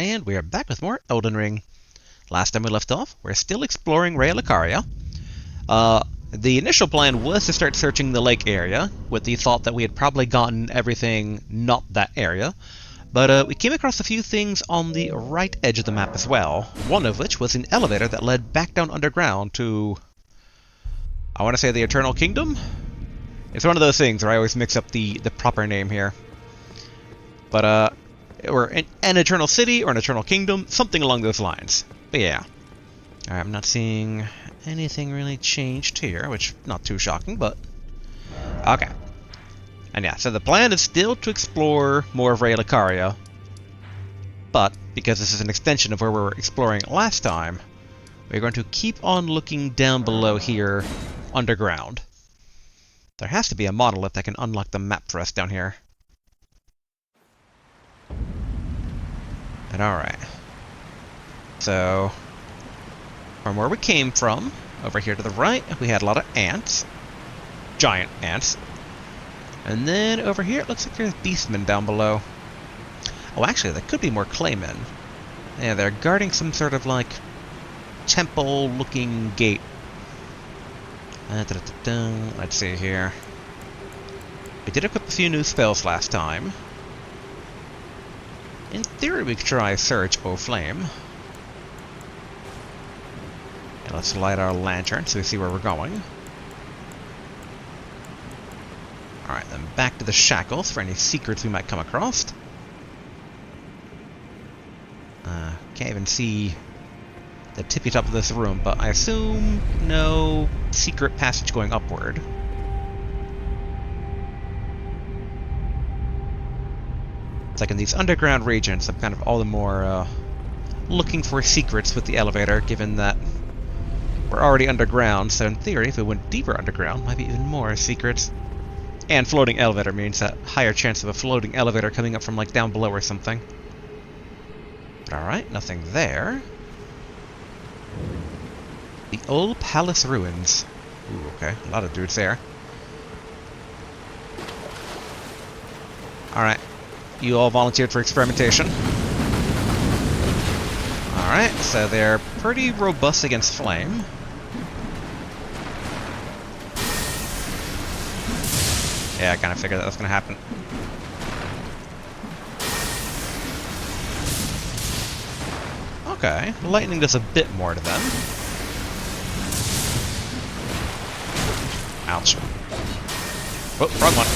and we are back with more Elden Ring. Last time we left off, we're still exploring Raya Lucaria. The initial plan was to start searching the lake area, with the thought that we had probably gotten everything not that area, but we came across a few things on the right edge of the map as well, one of which was an elevator that led back down underground to, I want to say, the Eternal Kingdom? It's one of those things where I always mix up the proper name here. But, or an Eternal City or an Eternal Kingdom, something along those lines. But yeah. Alright, I'm not seeing anything really changed here, which not too shocking, but okay. And yeah, so the plan is still to explore more of Raya Lucaria, but because this is an extension of where we were exploring last time, we're going to keep on looking down below here, underground. There has to be a monolith that can unlock the map for us down here. And alright. So, from where we came from, over here to the right, we had a lot of ants. Giant ants. And then over here, it looks like there's beastmen down below. Oh, actually, there could be more claymen. Yeah, they're guarding some sort of, like, temple-looking gate. Let's see here. We did equip a few new spells last time. In theory, we could try Surge O Flame. And let's light our lantern so we see where we're going. Alright, then back to the shackles for any secrets we might come across. Can't even see the tippy top of this room, but I assume no secret passage going upward. It's like in these underground regions, I'm kind of all the more looking for secrets with the elevator, given that we're already underground, so in theory, if we went deeper underground, might be even more secrets. And floating elevator means that higher chance of a floating elevator coming up from like down below or something. But alright, nothing there. The Uhl Palace Ruins. Ooh, okay, a lot of dudes there. Alright, you all volunteered for experimentation. Alright, so they're pretty robust against flame. Yeah, I kind of figured that was going to happen. Okay, lightning does a bit more to them. Ouch. Oh, wrong one.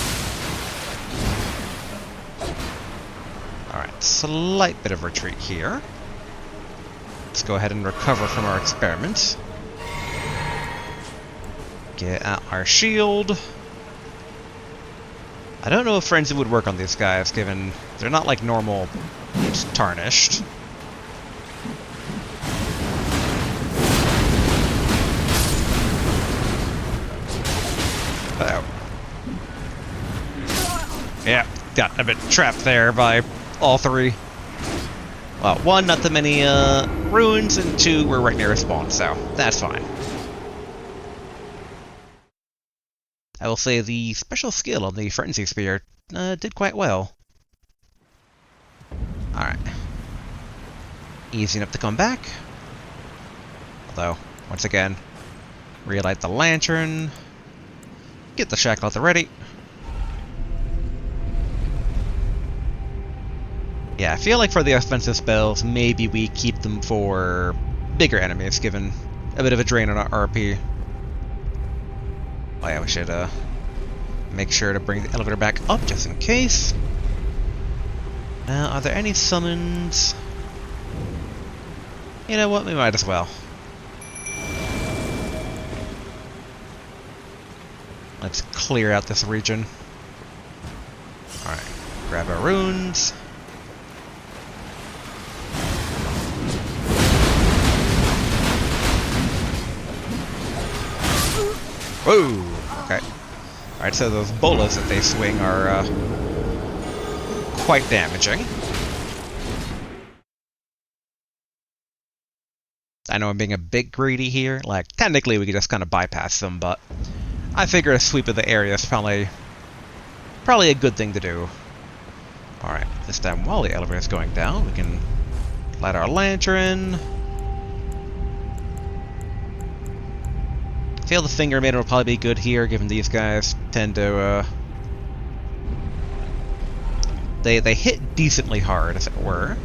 Alright, slight bit of retreat here. Let's go ahead and recover from our experiment. Get out our shield. I don't know if frenzy would work on these guys, given they're not like normal, just tarnished. Uh-oh. Yeah, got a bit trapped there by all three. Well, one, not that many ruins, and two, we're right near a spawn, so that's fine. I will say the special skill on the Frenzy Spear did quite well. Alright. Easy enough to come back. Although, once again, relight the lantern. Get the shackle at the ready. Yeah, I feel like for the offensive spells, maybe we keep them for bigger enemies, given a bit of a drain on our RP. Oh yeah, we should make sure to bring the elevator back up just in case. Now, are there any summons? You know what, we might as well. Let's clear out this region. Alright, grab our runes. Whoa! Okay. Alright, so those bolas that they swing are quite damaging. I know I'm being a bit greedy here. Like, technically we could just kind of bypass them, but I figure a sweep of the area is probably a good thing to do. Alright, this time while the elevator is going down, we can Light our lantern. I feel the finger maiden will probably be good here, given these guys tend to, They hit decently hard, as it were.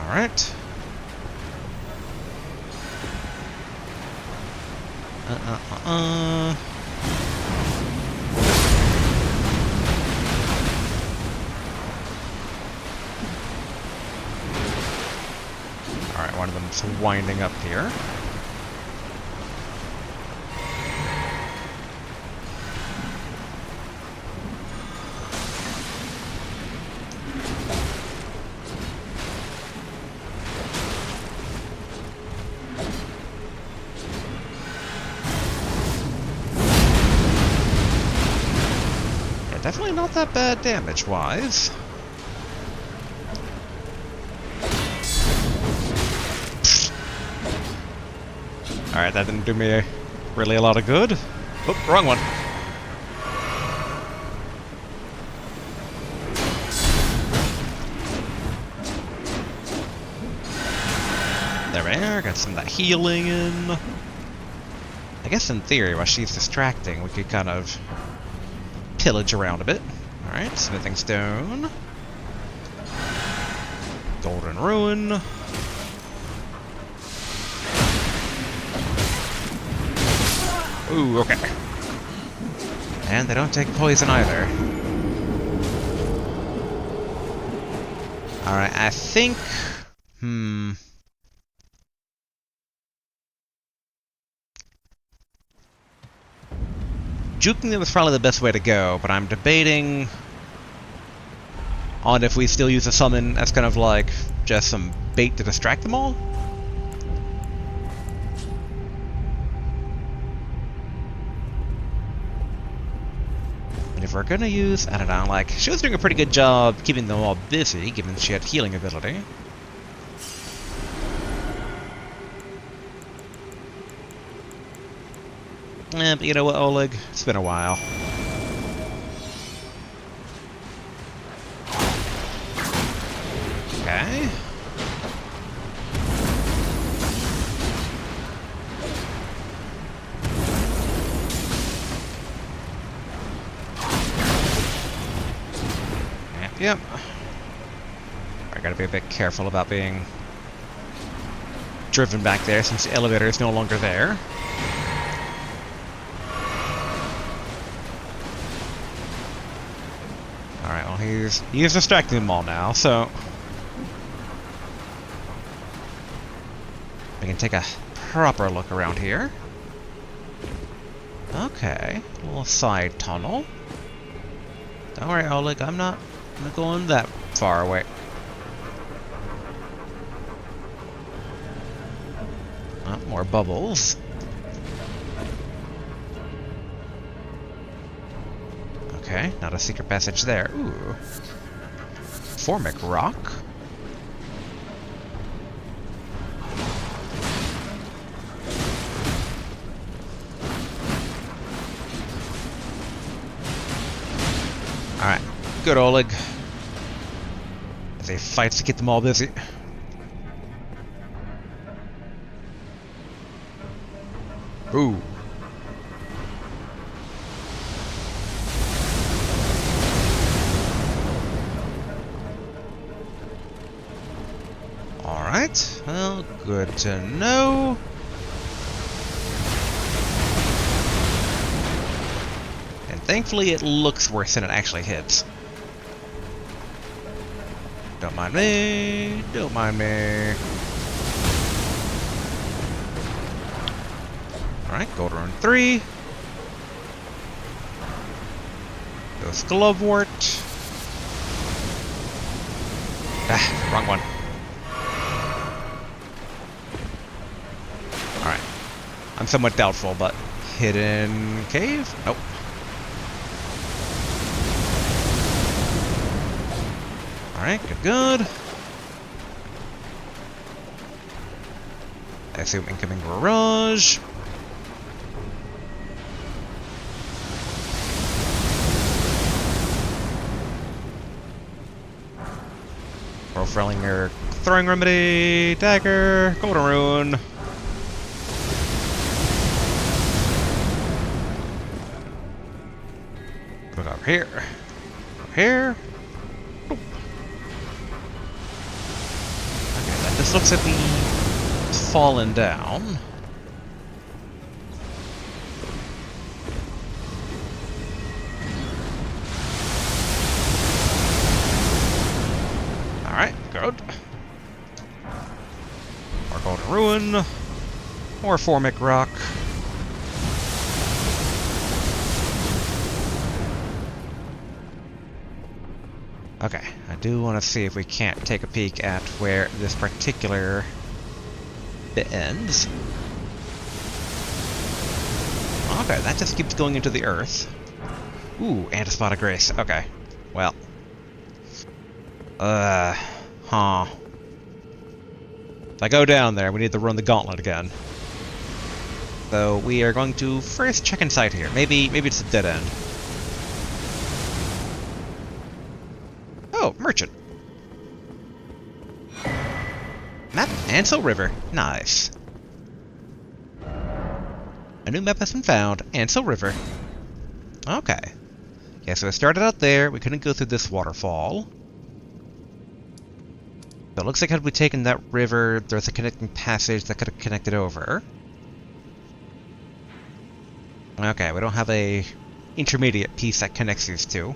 Alright. Alright, one of them's winding up here. Definitely not that bad damage-wise. Alright, that didn't do me really a lot of good. Oh, wrong one. There we are, got some of that healing in. I guess in theory, while she's distracting, we could kind of pillage around a bit. Alright, smithing stone. Golden ruin. Ooh, okay. And they don't take poison either. Alright, I think... Juking them is probably the best way to go, but I'm debating on if we still use a summon as kind of like just some bait to distract them all. And if we're gonna use, I don't know, like, she was doing a pretty good job keeping them all busy, given she had healing ability. But you know what, Oleg? It's been a while. Okay. Yep. I gotta be a bit careful about being driven back there since the elevator is no longer there. Alright, well he's distracting them all now, so we can take a proper look around here. Okay, a little side tunnel. Don't worry, Oleg, I'm not going that far away. Oh, more bubbles. Okay, not a secret passage there. Ooh. Formic rock. Alright, good Oleg. As he fights to keep them all busy. Ooh. Alright, well, good to know. And thankfully it looks worse than it actually hits. Don't mind me, don't mind me. Alright, gold rune 3. Goes Glovewort. Ah, wrong one. Alright. I'm somewhat doubtful, but hidden cave? Nope. Alright, good, good. I assume incoming barrage. Frelinger, throwing remedy, dagger, golden rune. Look over here. Over here. Oop. Okay, then this looks to be fallen down. Alright, good. More golden ruin. More formic rock. Okay, I do want to see if we can't take a peek at where this particular bit ends. Okay, that just keeps going into the earth. Ooh, and a spot of grace. Okay, well. Huh. If I go down there, we need to run the gauntlet again. So we are going to first check inside here. Maybe it's a dead end. Oh, merchant. Map, Ainsel River. Nice. A new map has been found. Ainsel River. Okay. Yeah, so it started out there. We couldn't go through this waterfall. So it looks like had we taken that river, there's a connecting passage that could have connected over. Okay, we don't have a intermediate piece that connects these two.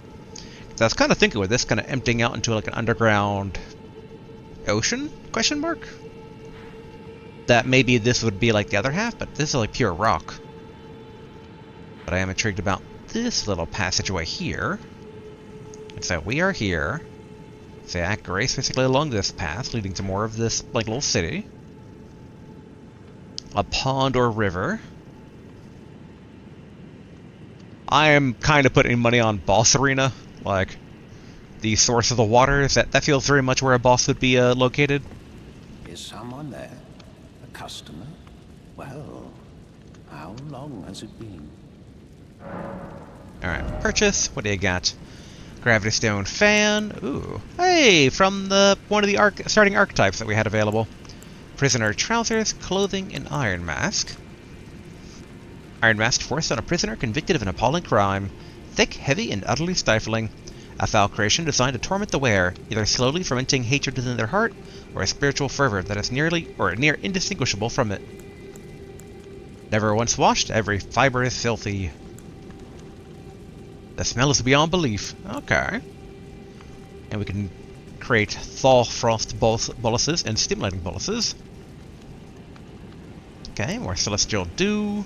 So I was kind of thinking with this kind of emptying out into like an underground ocean, question mark? That maybe this would be like the other half, but this is like pure rock. But I am intrigued about this little passageway here. And so we are here. So I grace basically along this path, leading to more of this like little city. A pond or river. I am kind of putting money on boss arena, like the source of the water. That feels very much where a boss would be located. Is someone there? A customer? Well, how long has it been? Alright, purchase. What do you got? Gravity Stone fan. Ooh. Hey, from one of the starting archetypes that we had available. Prisoner trousers, clothing, and iron mask. Iron mask forced on a prisoner convicted of an appalling crime. Thick, heavy, and utterly stifling. A foul creation designed to torment the wearer, either slowly fermenting hatred within their heart, or a spiritual fervor that is near indistinguishable from it. Never once washed, every fiber is filthy. The smell is beyond belief. Okay. And we can create thaw frost boluses and stimulating boluses. Okay, more celestial dew.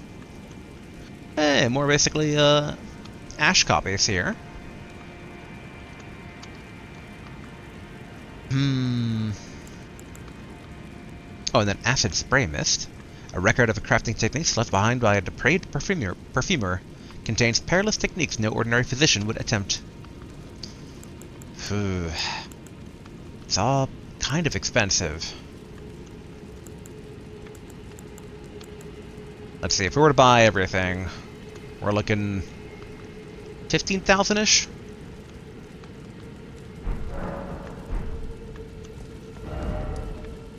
Hey, more basically ash copies here. Oh, and then acid spray mist. A record of crafting techniques left behind by a depraved perfumer. Contains perilous techniques no ordinary physician would attempt. Phew. It's all kind of expensive. Let's see, if we were to buy everything, we're looking 15,000-ish?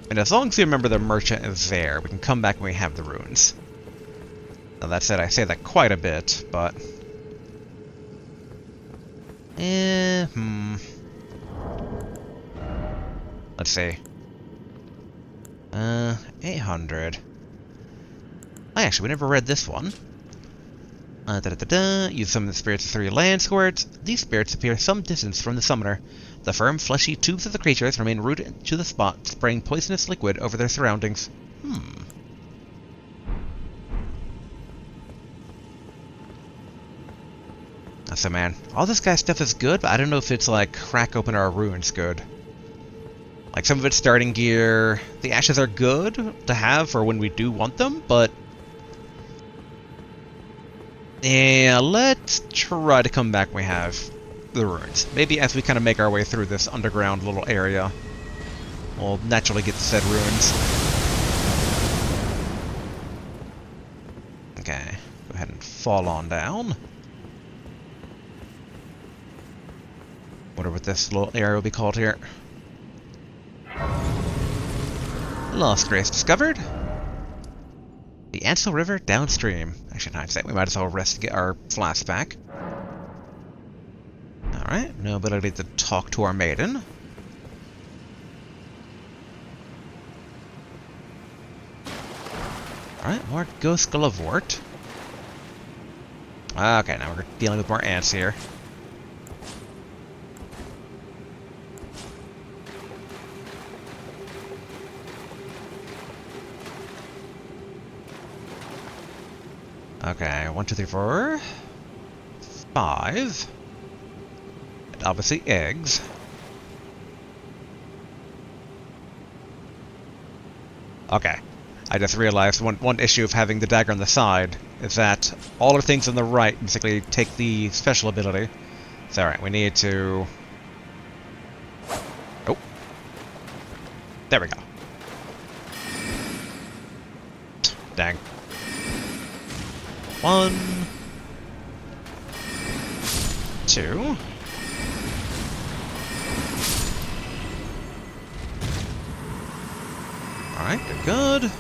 And as long as we remember the merchant is there, we can come back when we have the runes. Now that said, I say that quite a bit, but... Let's see. 800. Actually, we never read this one. Use some of the spirits of 3 land squirts. These spirits appear some distance from the summoner. The firm, fleshy tubes of the creatures remain rooted to the spot, spraying poisonous liquid over their surroundings. So man, all this guy's stuff is good, but I don't know if it's like crack open our ruins good. Like some of it's starting gear. The ashes are good to have for when we do want them, but yeah, let's try to come back when we have the ruins. Maybe as we kind of make our way through this underground little area, we'll naturally get to said ruins. Okay, go ahead and fall on down. Wonder what this little area will be called here. Lost Grace discovered. The Ainsel River downstream. Actually, in hindsight, we might as well rest to get our flask back. Alright, no ability to talk to our maiden. Alright, more Ghost Gullavort. Okay, now we're dealing with more ants here. Okay, 1, 2, 3, 4, 5. And obviously eggs. Okay. I just realized one issue of having the dagger on the side is that all the things on the right basically take the special ability. So alright, we need to... Oh. There we go. Dang. 1, 2. Alright, good.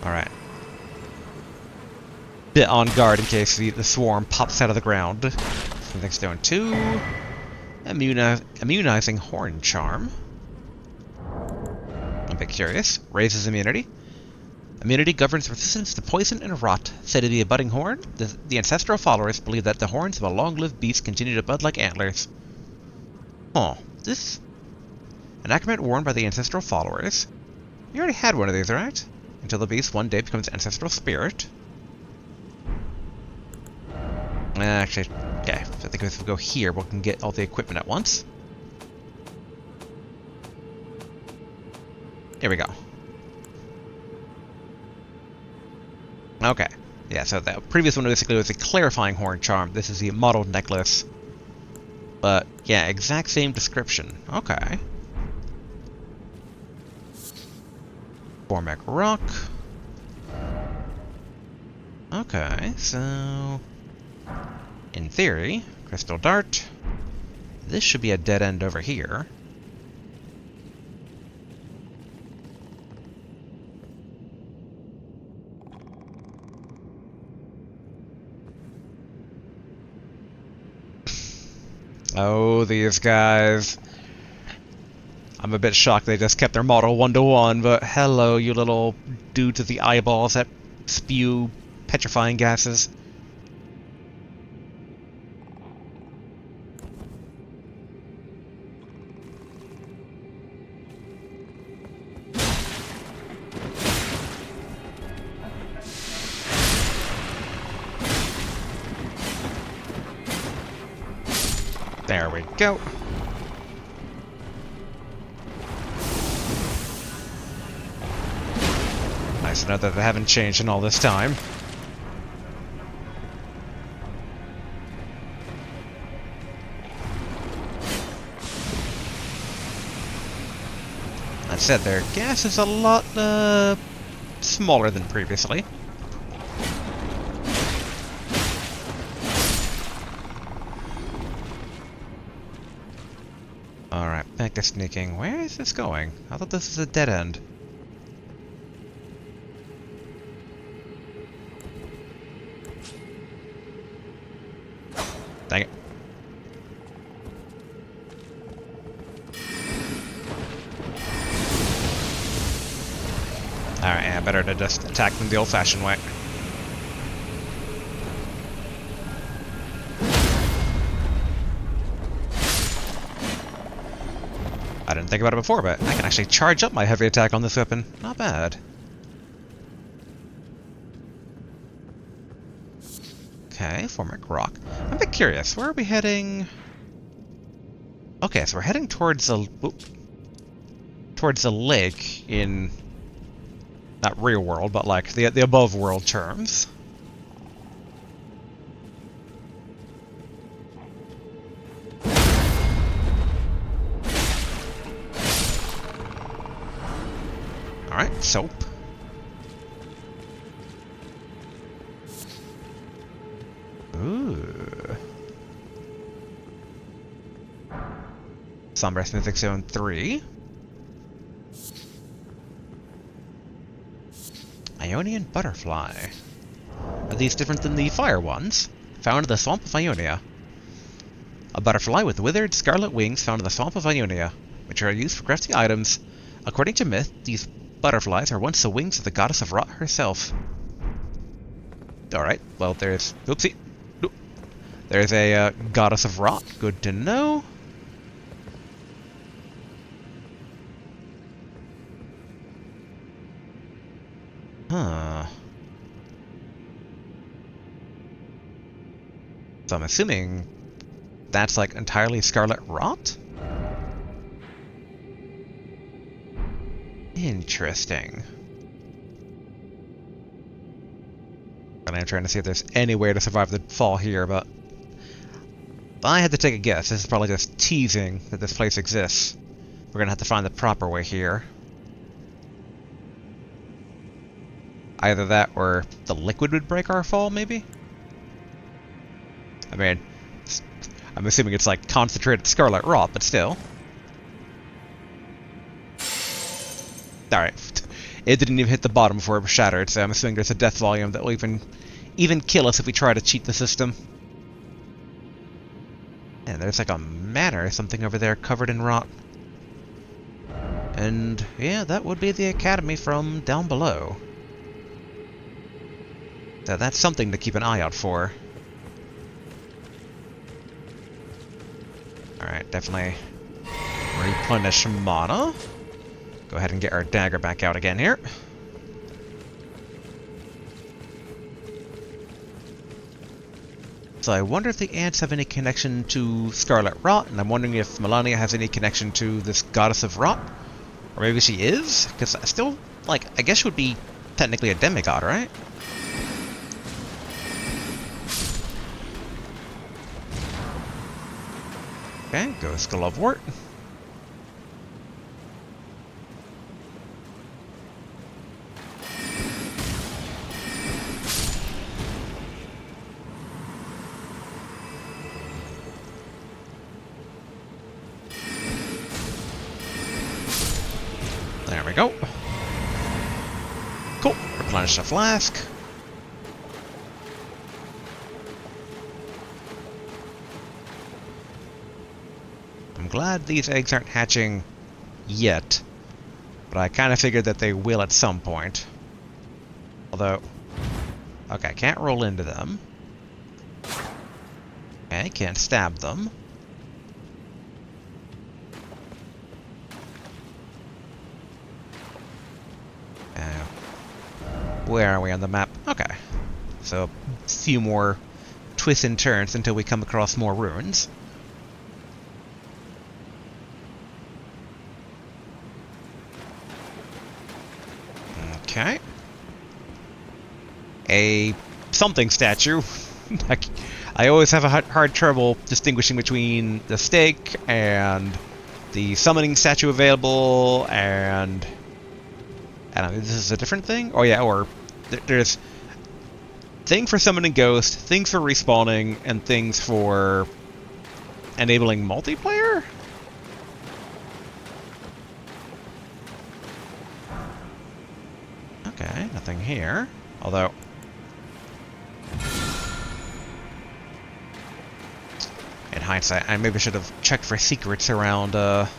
Alright. Bit on guard in case the swarm pops out of the ground. So next down 2. Immunizing Horn Charm. I'm a bit curious. Raises immunity. Immunity governs resistance to poison and rot. Said to be a budding horn, the ancestral followers believe that the horns of a long-lived beast continue to bud like antlers. Oh, this... An accoutrement worn by the ancestral followers. You already had one of these, right? Until the beast one day becomes ancestral spirit. Actually, okay, I think if we go here, we can get all the equipment at once. Here we go. Okay. Yeah, so the previous one basically was a clarifying horn charm. This is the mottled necklace. But, yeah, exact same description. Okay. Formac Rock. Okay, so... in theory, Crystal Dart. This should be a dead end over here. Oh, these guys. I'm a bit shocked they just kept their model 1-to-1, but hello, you little dudes with the eyeballs that spew petrifying gases. There we go. Nice to know that they haven't changed in all this time. That said, their gas is a lot smaller than previously. Alright, back to sneaking. Where is this going? I thought this was a dead end. Dang it. Alright, yeah, better to just attack them the old-fashioned way. I didn't think about it before, but I can actually charge up my heavy attack on this weapon. Not bad. Okay, Formac Rock. I'm a bit curious. Where are we heading Okay, so we're heading towards the lake in not real world, but like the above world terms. All right, soap. Ooh. Sombra Mythic Zone 3. Ionian Butterfly. Are these different than the fire ones? Found in the Swamp of Ionia. A butterfly with withered scarlet wings found in the Swamp of Ionia, which are used for crafting items. According to myth, these butterflies are once the wings of the goddess of rot herself. Alright, well there's... Oopsie! There's a goddess of rot. Good to know. Huh. So I'm assuming that's like entirely scarlet rot? Interesting. And I'm trying to see if there's any way to survive the fall here, but if I had to take a guess, this is probably just teasing that this place exists. We're gonna have to find the proper way here. Either that or the liquid would break our fall, maybe? I mean, I'm assuming it's like concentrated scarlet rot, but still. Alright. It didn't even hit the bottom before it was shattered, so I'm assuming there's a death volume that will even kill us if we try to cheat the system. And there's like a manor or something over there covered in rot. And yeah, that would be the academy from down below. So that's something to keep an eye out for. Alright, definitely replenish mana. Go ahead and get our dagger back out again here. So I wonder if the ants have any connection to Scarlet Rot, and I'm wondering if Malenia has any connection to this Goddess of Rot. Or maybe she is? Because I still, like, I guess she would be technically a demigod, right? Okay, go Skullwort. There we go. Cool. Replenish the flask. I'm glad these eggs aren't hatching yet, but I kind of figured that they will at some point. Although, okay, can't roll into them. Okay, can't stab them. Where are we on the map? Okay. So, a few more twists and turns until we come across more ruins. Okay. A something statue. I always have a hard trouble distinguishing between the stake and the summoning statue available and... I don't know, this is a different thing? Oh yeah, or there's thing for summoning ghosts, things for respawning, and things for enabling multiplayer? Okay, nothing here. Although... in hindsight, I maybe should have checked for secrets around that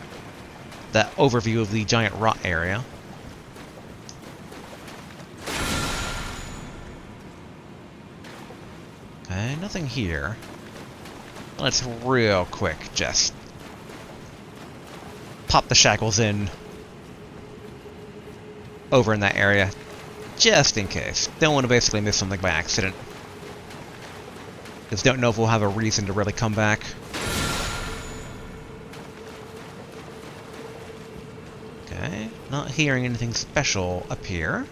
overview of the giant rot area. Okay, nothing here. Let's real quick just pop the shackles in over in that area, just in case. Don't want to basically miss something by accident. Just don't know if we'll have a reason to really come back. Okay, not hearing anything special up here.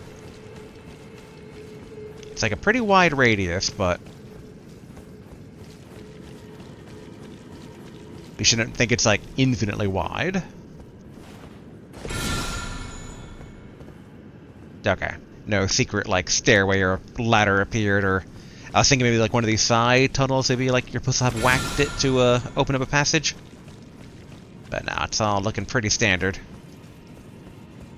It's like a pretty wide radius, but we shouldn't think it's like infinitely wide. Okay, no secret like stairway or ladder appeared, or I was thinking maybe like one of these side tunnels, maybe like you're supposed to have whacked it to open up a passage. But now it's all looking pretty standard.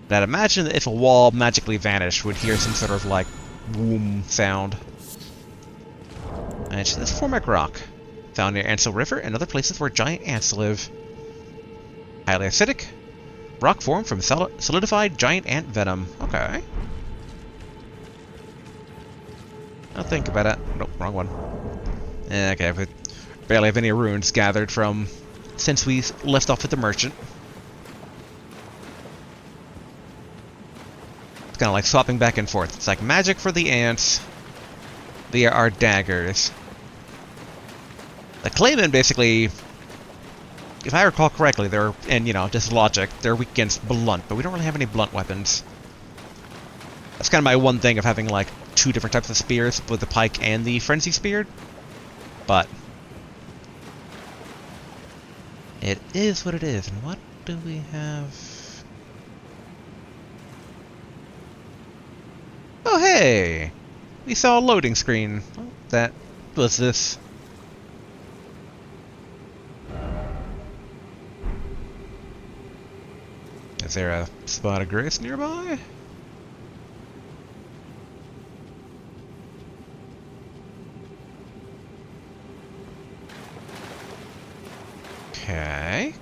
But I'd imagine that if a wall magically vanished, we'd hear some sort of like boom sound. And this Formic rock, found near Ainsel River and other places where giant ants live. Highly acidic, rock formed from solidified giant ant venom. Okay. I'll think about it. Nope, wrong one. Okay, we barely have any runes gathered from since we left off with the merchant. It's kind of like swapping back and forth. It's like magic for the ants via our daggers. The Claymen basically, if I recall correctly, they're, and you know, just logic, they're weak against blunt, but we don't really have any blunt weapons. That's kind of my one thing of having like two different types of spears, with the pike and the frenzy spear. But it is what it is. And what do we have? Oh hey! We saw a loading screen. Oh, that was this. Is there a spot of grace nearby? Okay.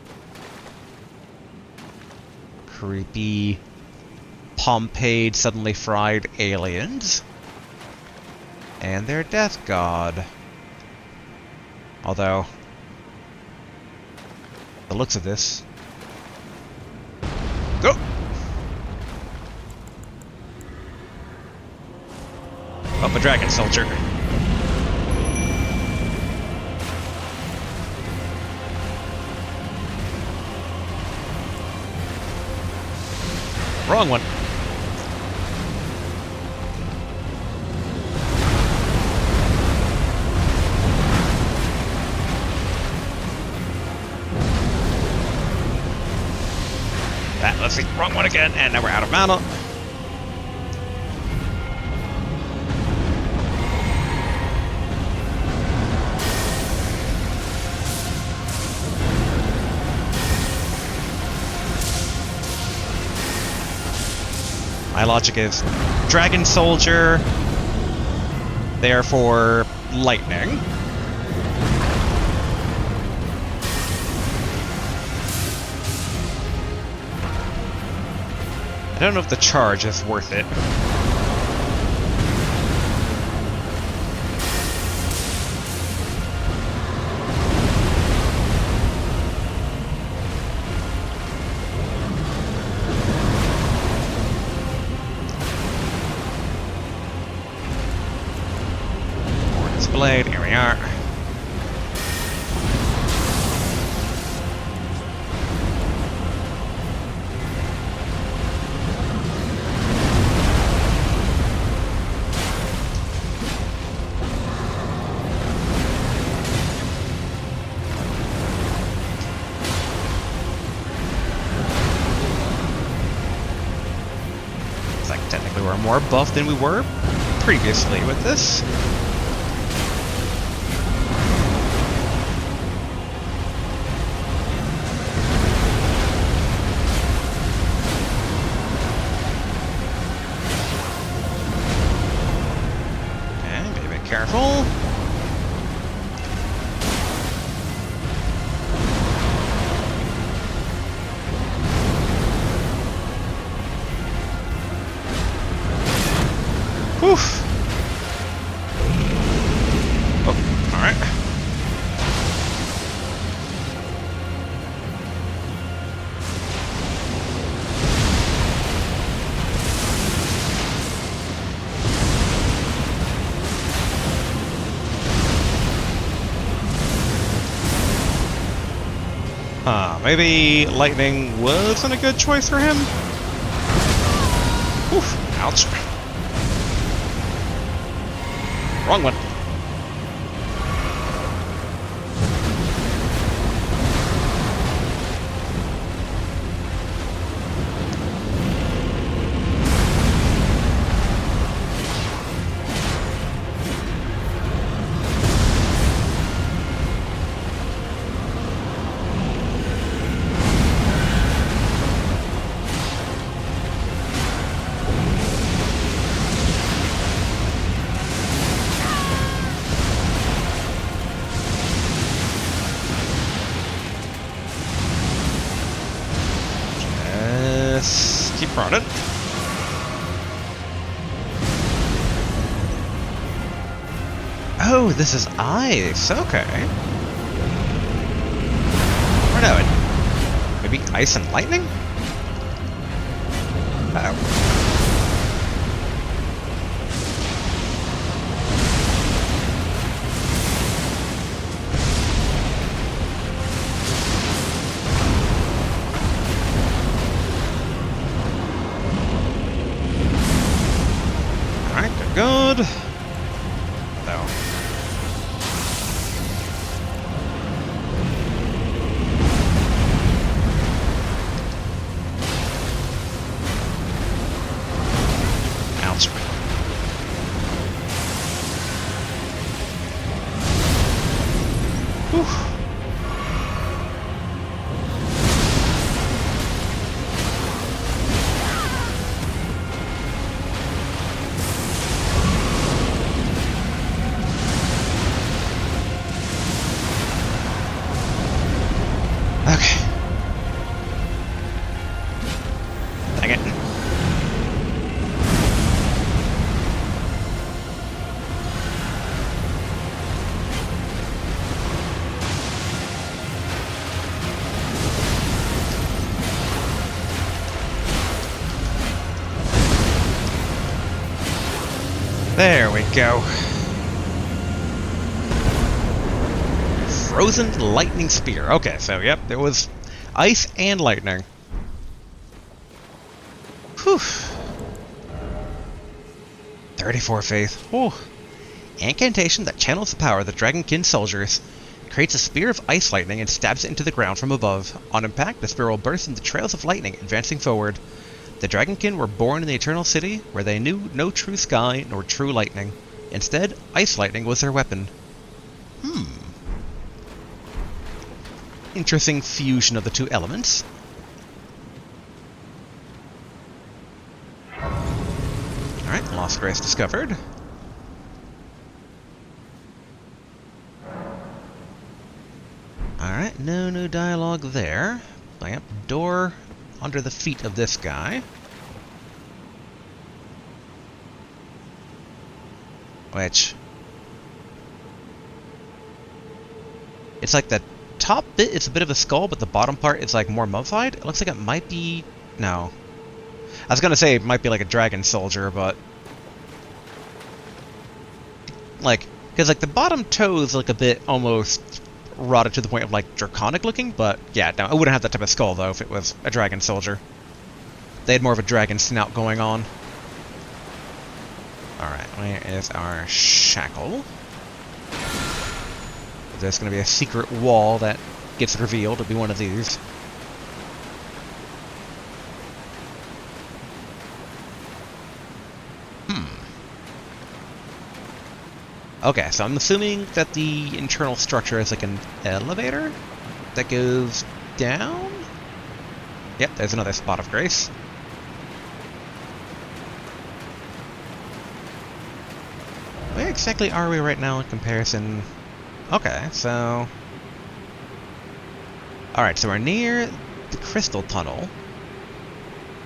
Creepy Pompeii suddenly fried aliens. And their death god. Although, the looks of this. Go! Up a dragon soldier. Wrong one. Let's see, wrong one again, and now we're out of mana. My logic is Dragon Soldier, therefore lightning. I don't know if the charge is worth it. Mortis Blade, here we are. Technically we're more buffed than we were previously with this. And be a bit careful. Oof. Maybe lightning wasn't a good choice for him? Oof, ouch. Wrong one. Keep running. Oh, this is ice. Okay. Or no, maybe ice and lightning? Uh-oh. Good. No. Ouch. Whew. There we go. Frozen lightning spear. Okay, so yep, there was ice and lightning. Whew. 34 faith. Whew. Incantation that channels the power of the Dragonkin soldiers. Creates a spear of ice lightning and stabs it into the ground from above. On impact, the spear will burst into trails of lightning, advancing forward. The Dragonkin were born in the Eternal City, where they knew no true sky nor true lightning. Instead, ice lightning was their weapon. Interesting fusion of the two elements. Alright, Lost Grace discovered. Alright, no new dialogue there. Yep, door under the feet of this guy. Which... it's like the top bit is a bit of a skull, but the bottom part is like more mummified. It looks like it might be... no. I was gonna say it might be like a dragon soldier, but... like, because like the bottom toes look a bit almost rotted to the point of like draconic looking, but yeah, no, I wouldn't have that type of skull though if it was a dragon soldier. They had more of a dragon snout going on. Alright, where is our shackle? There's going to be a secret wall that gets revealed. It'll be one of these. Okay, so I'm assuming that the internal structure is like an elevator that goes down? Yep, there's another spot of grace. Where exactly are we right now in comparison? Okay, so... alright, so we're near the crystal tunnel.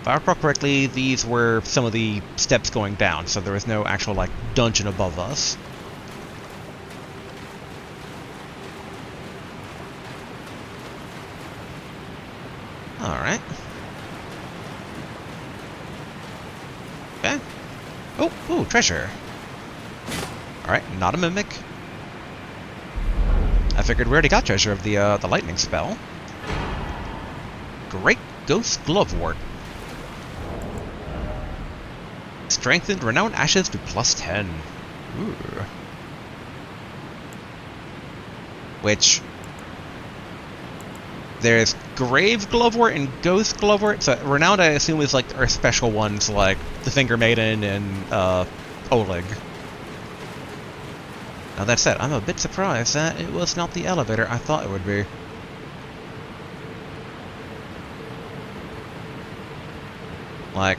If I recall correctly, these were some of the steps going down, so there was no actual, like, dungeon above us. Alright. Okay. Oh, ooh, treasure. Alright, not a mimic. I figured we already got treasure of the lightning spell. Great Ghost Glovewort. Strengthened Renowned Ashes to +10. Ooh. Which... There's Grave Glovewort and Ghost Glovewort. So Renowned, I assume, is like our special ones, like the Finger Maiden and Oleg. Now that said, I'm a bit surprised that it was not the elevator I thought it would be. Like...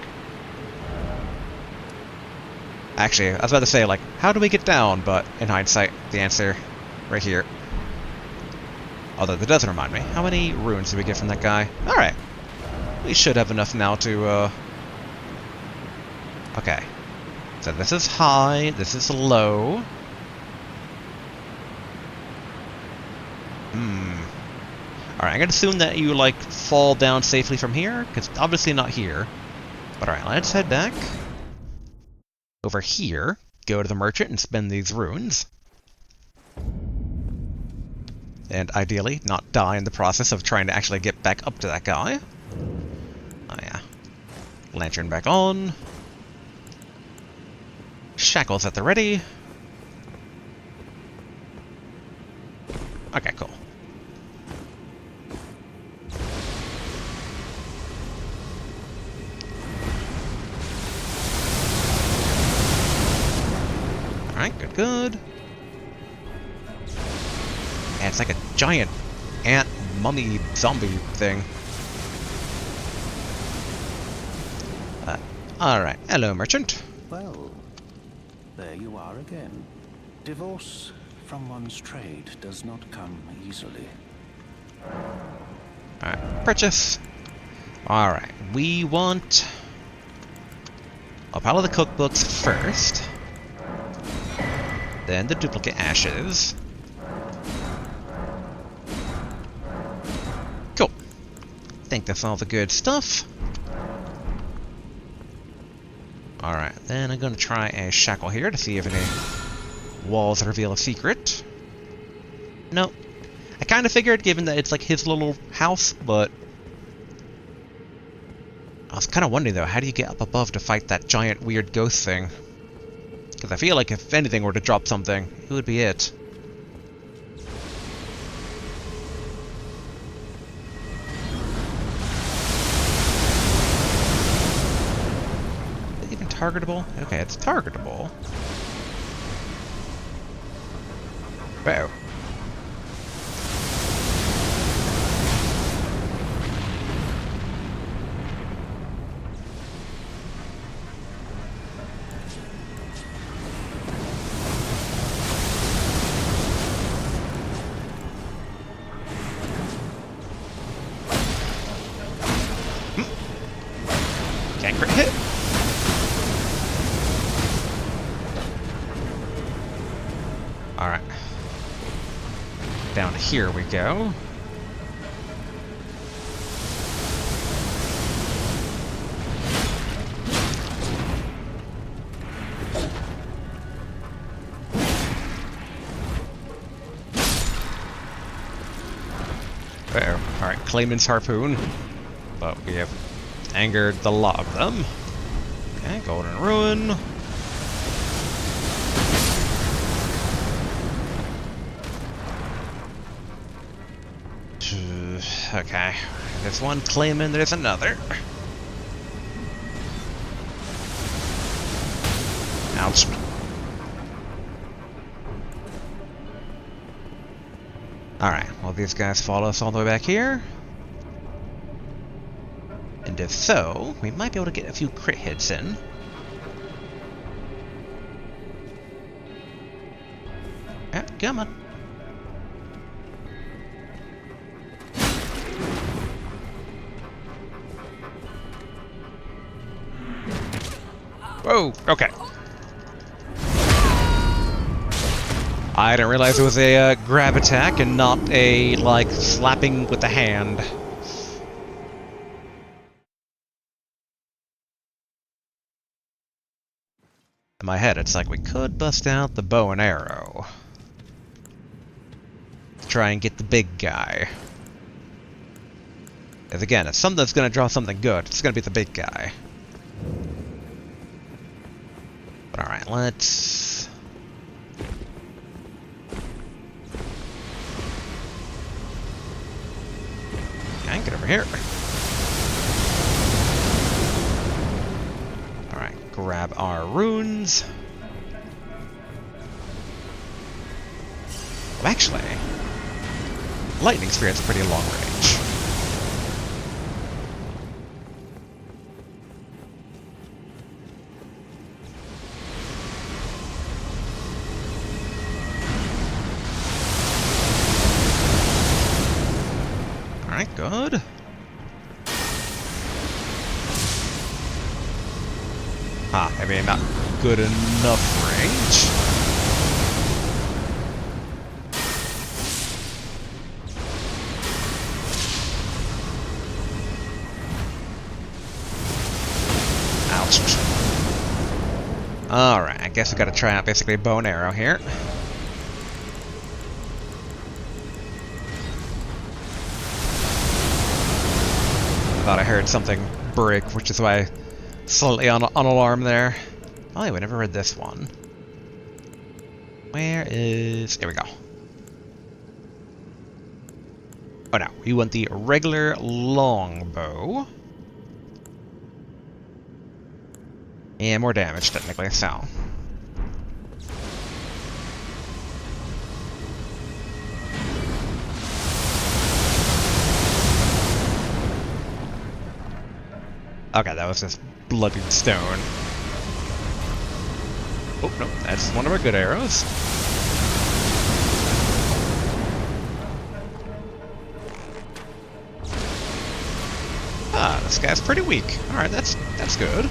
Actually, I was about to say, like, how do we get down? But in hindsight, the answer right here. Although that doesn't remind me. How many runes did we get from that guy? Alright. We should have enough now to, Okay. So this is high, this is low. Alright, I'm gonna assume that you, like, fall down safely from here, because obviously not here. But alright, let's head back. Over here, go to the merchant and spend these runes. And ideally, not die in the process of trying to actually get back up to that guy. Oh yeah. Lantern back on. Shackles at the ready. Okay, cool. Alright, good, good. Yeah, it's like a giant ant mummy zombie thing. Alright, hello, merchant. Well, there you are again. Divorce from one's trade does not come easily. Alright, purchase. Alright, we want a pile of the cookbooks first. Then the duplicate ashes. Cool. I think that's all the good stuff. Alright, then I'm gonna try a shackle here to see if any walls reveal a secret. Nope. I kinda figured, given that it's like his little house, but... I was kinda wondering though, how do you get up above to fight that giant weird ghost thing? Because I feel like if anything were to drop something, it would be it. Is it even targetable? Okay, it's targetable. Wow. Can't crit hit. Alright. Down here we go. Uh-oh. Alright, Clayman's harpoon. But we have angered the lot of them. Okay, Golden Ruin. Okay, there's one Clayman, there's another. Ouch. Alright, well these guys follow us all the way back here. And if so, we might be able to get a few crit hits in. Yeah, come on. Whoa, okay. I didn't realize it was a grab attack and not a, like, slapping with the hand. In my head, it's like we could bust out the bow and arrow. Try and get the big guy. Because again, if something's going to draw something good, it's going to be the big guy. But alright, let's... Okay, get over here. Alright, grab our runes. Well, actually, lightning spirit's pretty long range. Alright, good. Maybe not good enough range. Ouch. Alright, I guess we gotta try out basically bow and arrow here. Thought I heard something break, which is why slightly on alarm there. Oh, yeah, we never read this one. Where is... Here we go. Oh no, we want the regular longbow. And more damage, technically, so... Okay, that was just bloodied stone. Oh, no, that's one of our good arrows. Ah, this guy's pretty weak. Alright, that's good.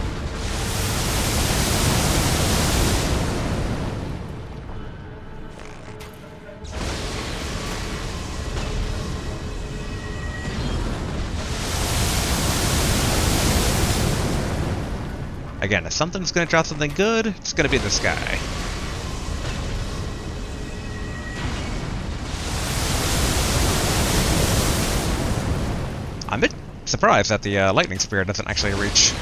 Again, if something's gonna drop something good, it's gonna be this guy. I'm a bit surprised that the lightning spear doesn't actually reach.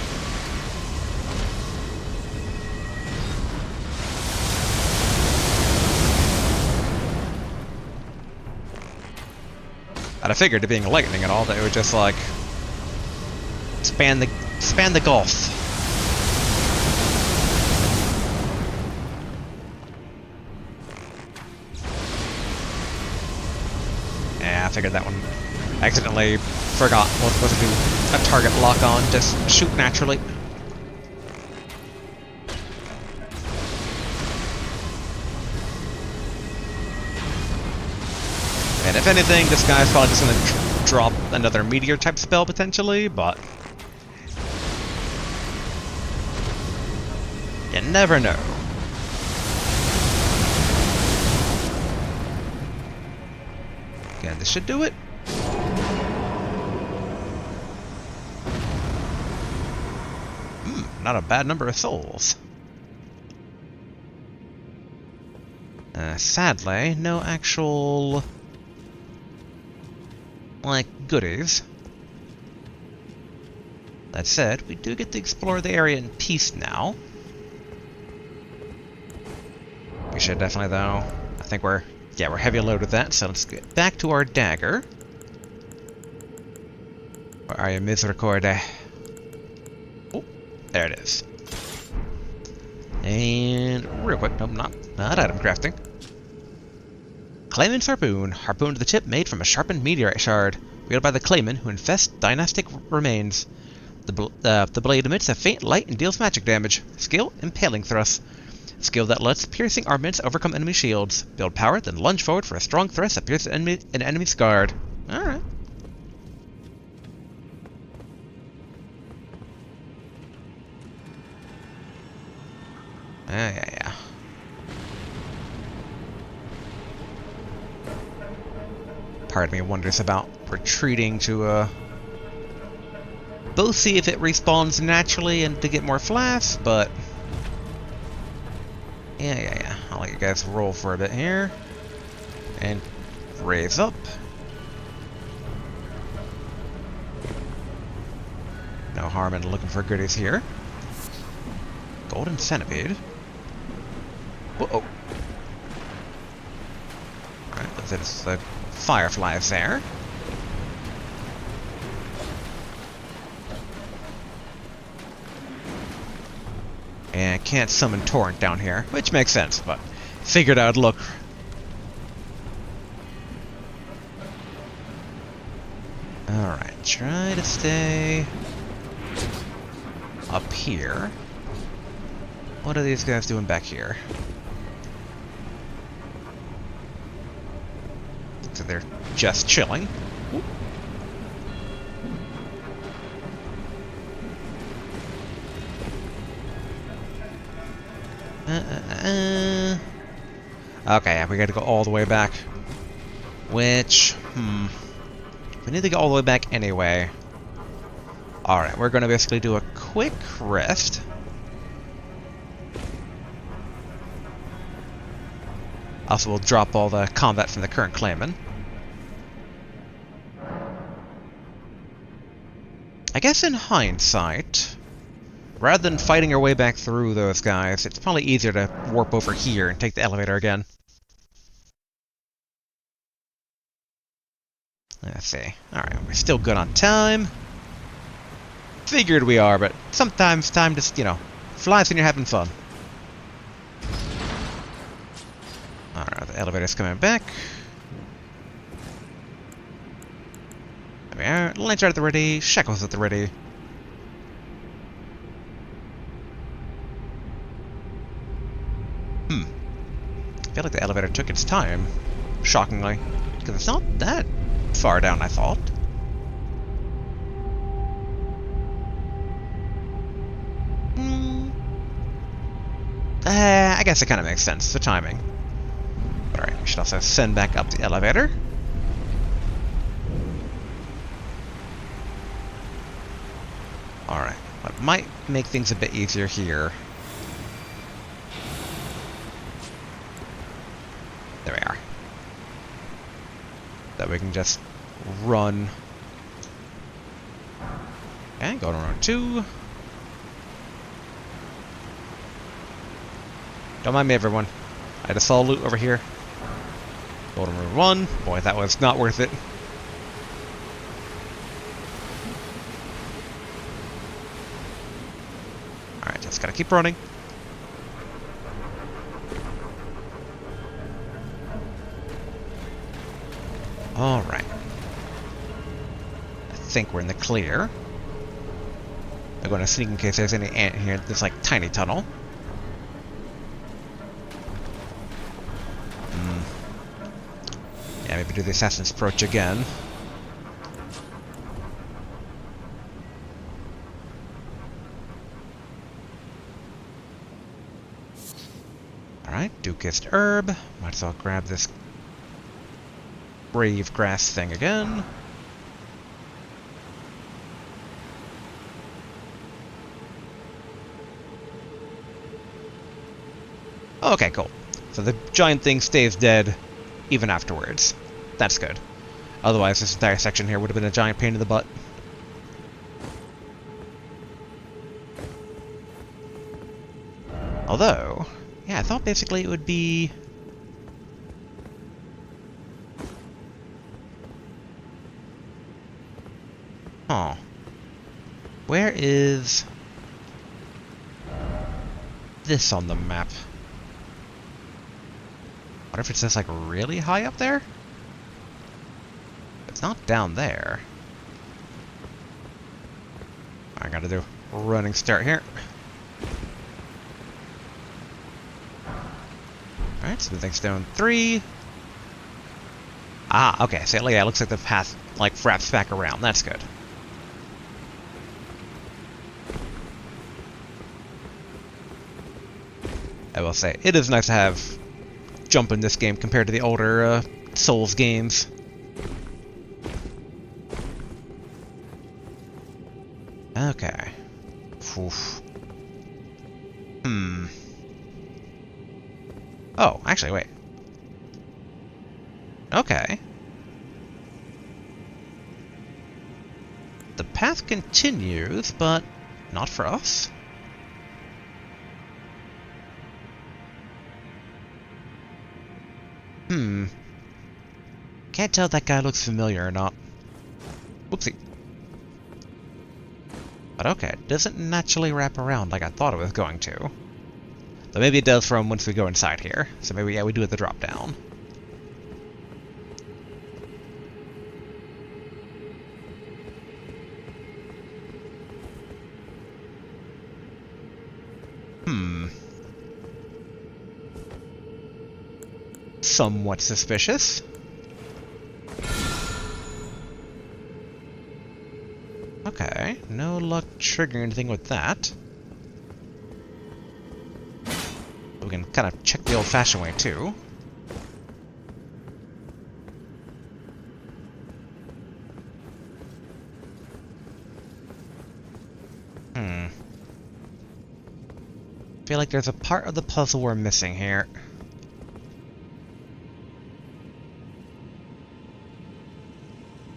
And I figured it being lightning and all that it would just like span the gulf. Yeah, I figured that one. I accidentally forgot what was supposed to do a target lock on, just shoot naturally. And if anything, this guy's probably just gonna drop another meteor type spell potentially, but you never know. Yeah, this should do it. Not a bad number of souls. Sadly, no actual, like, goodies. That said, we do get to explore the area in peace now. We should definitely, though. I think we're heavy loaded with that, so let's get back to our dagger. Where are you, Misericorde? Oh, there it is. And real quick, nope, not item crafting. Clayman's harpoon. Harpoon to the tip made from a sharpened meteorite shard. Wielded by the Clayman, who infest dynastic remains. The blade emits a faint light and deals magic damage. Skill, impaling thrust. Skill that lets piercing armaments overcome enemy shields. Build power, then lunge forward for a strong thrust that pierces an enemy's guard. Alright. Yeah. Part of me wonders about retreating to, both see if it respawns naturally and to get more flasks, but... Yeah. I'll let you guys roll for a bit here. And raise up. No harm in looking for goodies here. Golden centipede. Whoa. Alright, there's the fireflies there. And can't summon Torrent down here, which makes sense, but figured I'd look. Alright, try to stay up here. What are these guys doing back here? Looks like they're just chilling. Okay, we gotta go all the way back. Which, we need to go all the way back anyway. Alright, we're gonna basically do a quick rest. Also, we'll drop all the combat from the current claimant. I guess in hindsight, rather than fighting our way back through those guys, it's probably easier to warp over here and take the elevator again. Let's see. Alright, we're still good on time. Figured we are, but sometimes time just, you know, flies when you're having fun. Alright, the elevator's coming back. There we are. Lights are at the ready. Shackles at the ready. I feel like the elevator took its time, shockingly, because it's not that far down, I thought. I guess it kind of makes sense, the timing. Alright, we should also send back up the elevator. Alright, what might make things a bit easier here. There we are. That we can just run. Okay, go to round 2. Don't mind me, everyone. I just saw loot over here. Go to room 1. Boy, that was not worth it. Alright, just gotta keep running. Alright. I think we're in the clear. I'm going to sneak in case there's any ant here. This like tiny tunnel. Yeah, maybe do the assassin's approach again. Alright, Dukist herb. Might as well grab this brave grass thing again. Okay, cool. So the giant thing stays dead even afterwards. That's good. Otherwise, this entire section here would have been a giant pain in the butt. Although, yeah, I thought basically it would be... Oh. Where is this on the map? What if it's just like really high up there? It's not down there. I gotta do a running start here. Alright, smoothing stone 3. Ah, okay, so yeah, it looks like the path like wraps back around. That's good. I will say, it is nice to have jump in this game compared to the older Souls games. Okay. Oof. Oh, actually, wait. Okay. The path continues, but not for us. Can't tell if that guy looks familiar or not. Whoopsie. But okay, it doesn't naturally wrap around like I thought it was going to. Though maybe it does from once we go inside here. So maybe, yeah, we do it the drop down. Somewhat suspicious. Okay, no luck triggering anything with that. We can kind of check the old-fashioned way, too. Feel like there's a part of the puzzle we're missing here.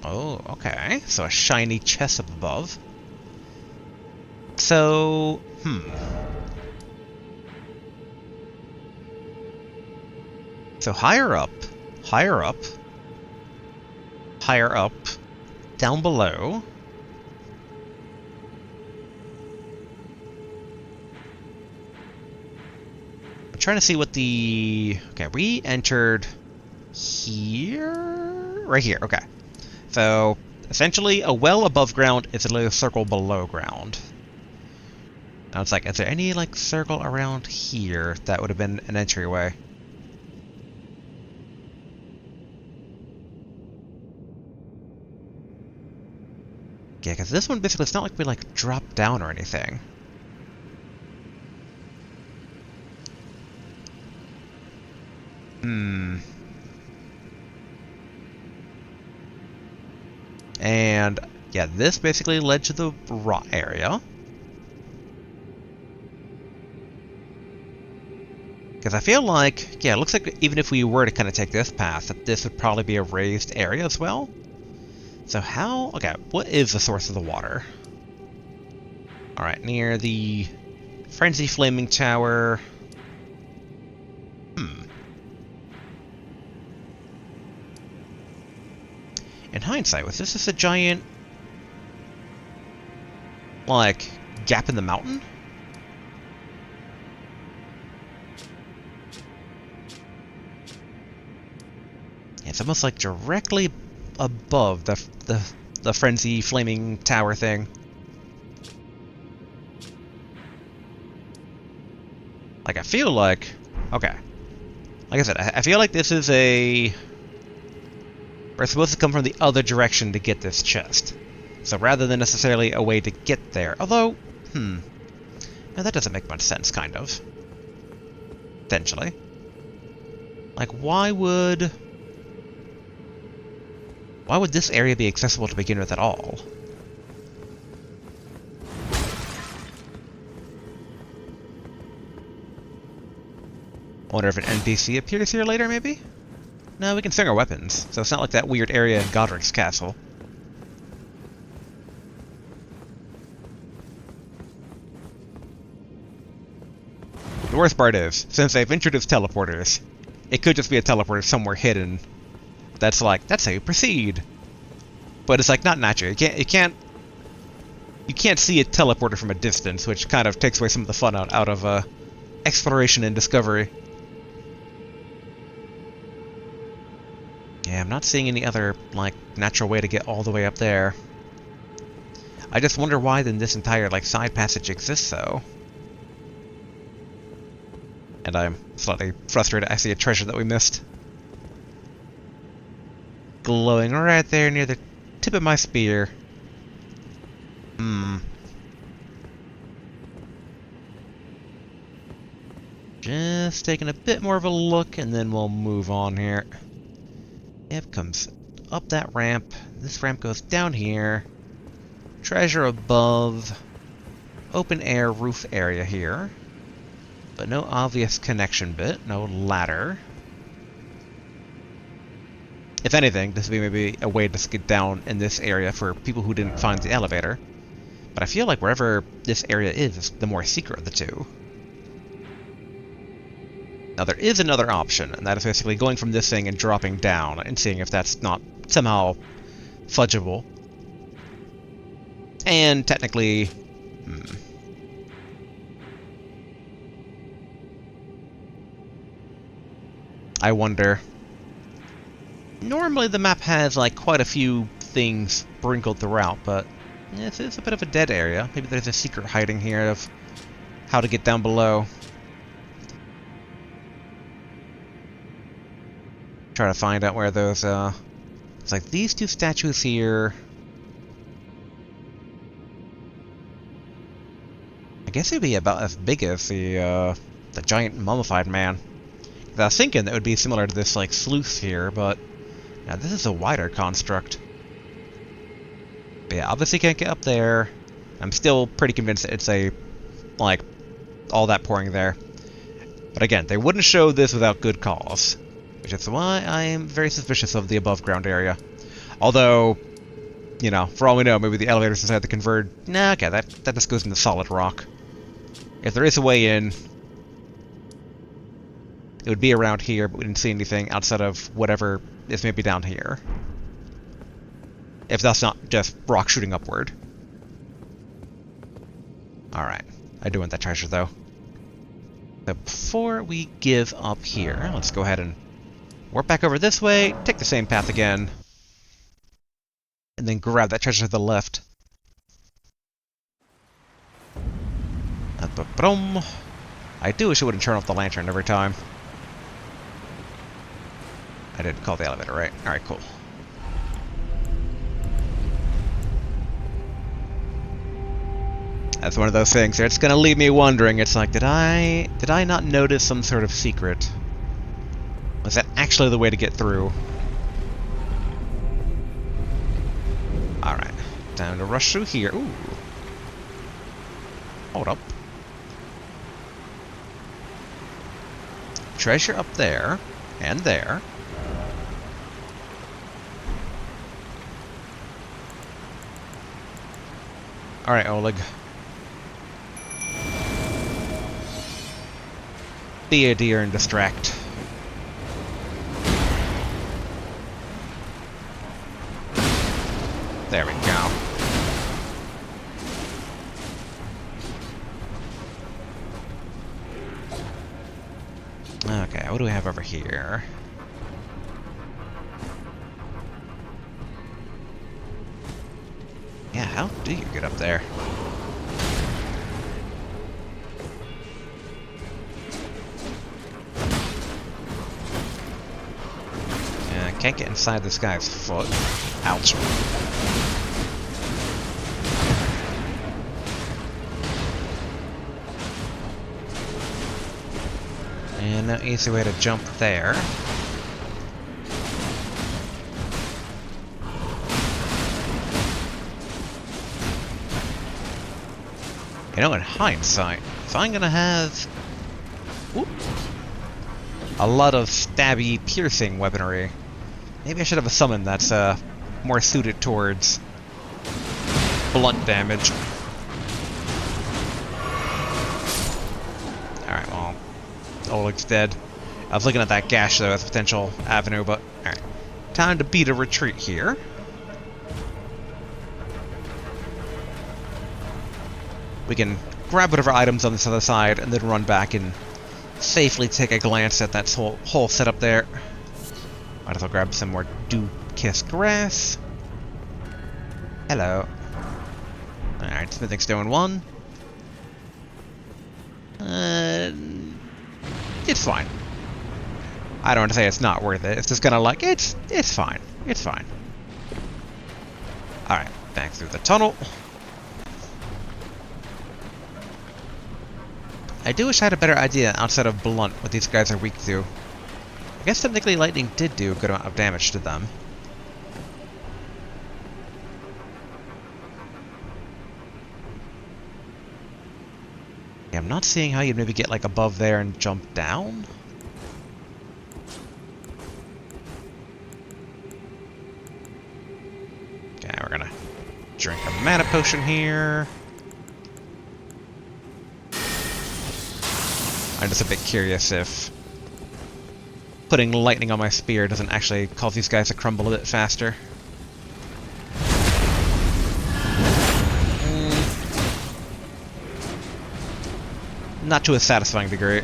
Oh, okay. So a shiny chest up above. So, So higher up, higher up, higher up, down below. I'm trying to see what the... Okay, we entered here? Right here, okay. So, essentially, a well above ground is a little circle below ground. Now it's like, is there any, like, circle around here that would have been an entryway? Yeah, because this one, basically, it's not like we, like, drop down or anything. And, yeah, this basically led to the raw area. Because I feel like, yeah, it looks like even if we were to kind of take this path, that this would probably be a raised area as well. So how... Okay, what is the source of the water? Alright, near the Frenzy Flaming Tower. In hindsight, was this just a giant, like, gap in the mountain? Yeah, it's almost like directly above the Frenzy Flaming Tower thing. Like, I feel like... Okay. Like I said, I feel like this is a... We're supposed to come from the other direction to get this chest. So rather than necessarily a way to get there. Although, no, that doesn't make much sense, kind of. Potentially. Like, why would this area be accessible to begin with at all? I wonder if an NPC appears here later, maybe? No, we can swing our weapons, so it's not like that weird area in Godric's castle. The worst part is, since they've introduced teleporters, it could just be a teleporter somewhere hidden. That's like, that's how you proceed. But it's like not natural. You can't see a teleporter from a distance, which kind of takes away some of the fun out of exploration and discovery. Yeah, I'm not seeing any other, like, natural way to get all the way up there. I just wonder why then this entire, like, side passage exists, though. And I'm slightly frustrated I see a treasure that we missed. Glowing right there near the tip of my spear. Just taking a bit more of a look, and then we'll move on here. It comes up that ramp. This ramp goes down here. Treasure above. Open air roof area here. But no obvious connection bit. No ladder. If anything, this would be maybe a way to get down in this area for people who didn't find the elevator. But I feel like wherever this area is the more secret of the two. Now there is another option, and that is basically going from this thing and dropping down and seeing if that's not somehow fudgeable. And technically... I wonder... Normally the map has like quite a few things sprinkled throughout, but this is a bit of a dead area. Maybe there's a secret hiding here of how to get down below. Try to find out where those, it's like these two statues here. I guess it'd be about as big as the giant mummified man. I was thinking that would be similar to this, like, sleuth here, but now this is a wider construct. But yeah, obviously can't get up there. I'm still pretty convinced that it's a, like, all that pouring there. But again, they wouldn't show this without good cause. Which is why I am very suspicious of the above ground area. Although, you know, for all we know, maybe the elevators decide to convert. Nah, okay, that just goes into solid rock. If there is a way in, it would be around here, but we didn't see anything outside of whatever is maybe down here. If that's not just rock shooting upward. Alright, I do want that treasure though. But before we give up here, let's go ahead and warp back over this way, take the same path again, and then grab that treasure to the left. I do wish it wouldn't turn off the lantern every time. I did call the elevator, right? Alright, cool. That's one of those things that's gonna leave me wondering. It's like, did I not notice some sort of secret? Was that actually the way to get through? Alright. Time to rush through here. Ooh. Hold up. Treasure up there. And there. Alright, Oleg. Be a deer and distract. There we go. Okay, what do we have over here? Yeah, how do you get up there? Yeah, I can't get inside this guy's foot. Ouch. And no easy way to jump there. You know, in hindsight, if I'm gonna have a lot of stabby, piercing weaponry, maybe I should have a summon that's more suited towards blunt damage. Alright, well, Oleg's dead. I was looking at that gash, though, as a potential avenue, but alright. Time to beat a retreat here. We can grab whatever items on this other side and then run back and safely take a glance at that whole setup there. Might as well grab some more dew-kiss grass. Hello. Alright, smithing stone 1. It's fine. I don't want to say it's not worth it. It's just kind of like, it's fine. It's fine. Alright, back through the tunnel. I do wish I had a better idea outside of blunt what these guys are weak to. I guess technically lightning did do a good amount of damage to them. Yeah, I'm not seeing how you'd maybe get like above there and jump down. drink a mana potion here. I'm just a bit curious if putting lightning on my spear doesn't actually cause these guys to crumble a bit faster. Not to a satisfying degree.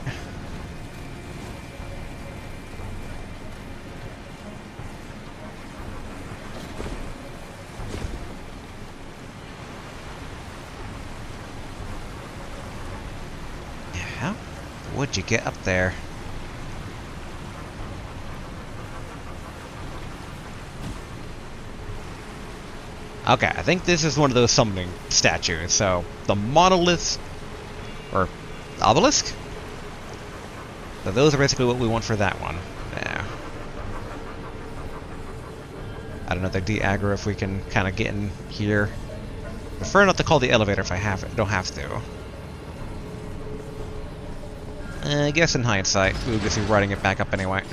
How would you get up there? Okay, I think this is one of those summoning statues. So, the monolith, or obelisk? So those are basically what we want for that one. Yeah. I don't know, they're de-aggro if we can kind of get in here. Prefer not to call the elevator if I don't have to. I guess in hindsight, we would just be riding it back up anyway.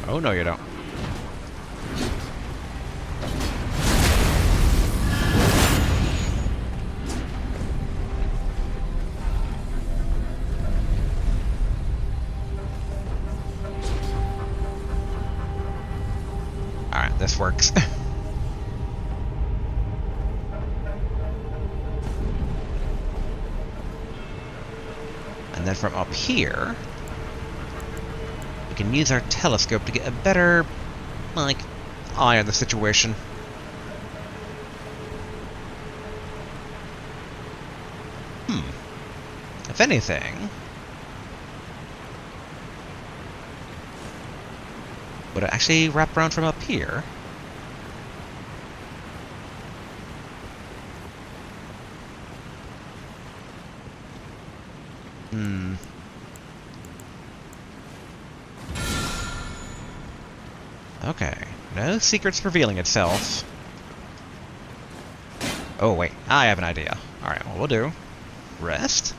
Oh, no you don't. Alright, this works. And then from up here, we can use our telescope to get a better, like, eye on the situation. If anything, would it actually wrap around from up here? Okay, no secrets revealing itself. Oh wait, I have an idea. Alright, what we'll do, rest.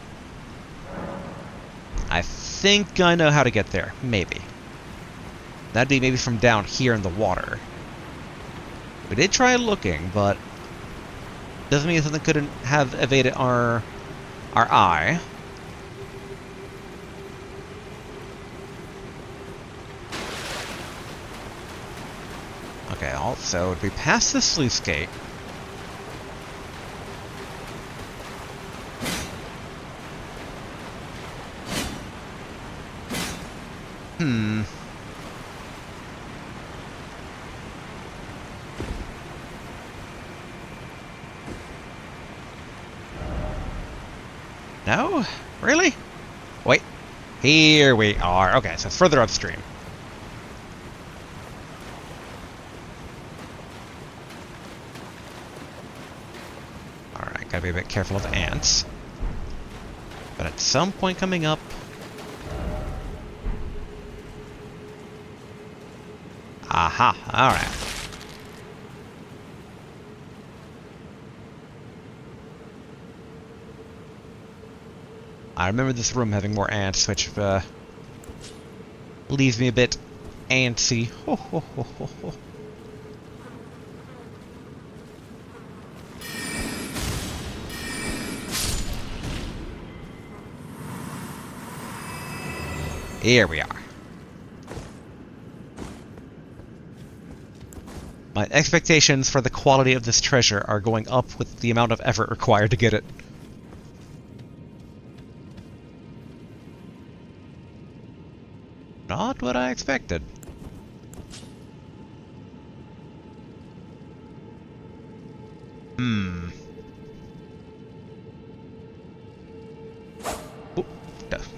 I think I know how to get there, maybe. That'd be maybe from down here in the water. We did try looking, but doesn't mean something couldn't have evaded our eye. Okay, also, it'd be past the sluice gate. No? Really? Wait. Here we are. Okay, so it's further upstream. Alright, gotta be a bit careful of the ants. But at some point coming up... Aha, alright. I remember this room having more ants, which leaves me a bit antsy. Ho, ho, ho, ho, ho. Here we are. My expectations for the quality of this treasure are going up with the amount of effort required to get it. Not what I expected. Oop,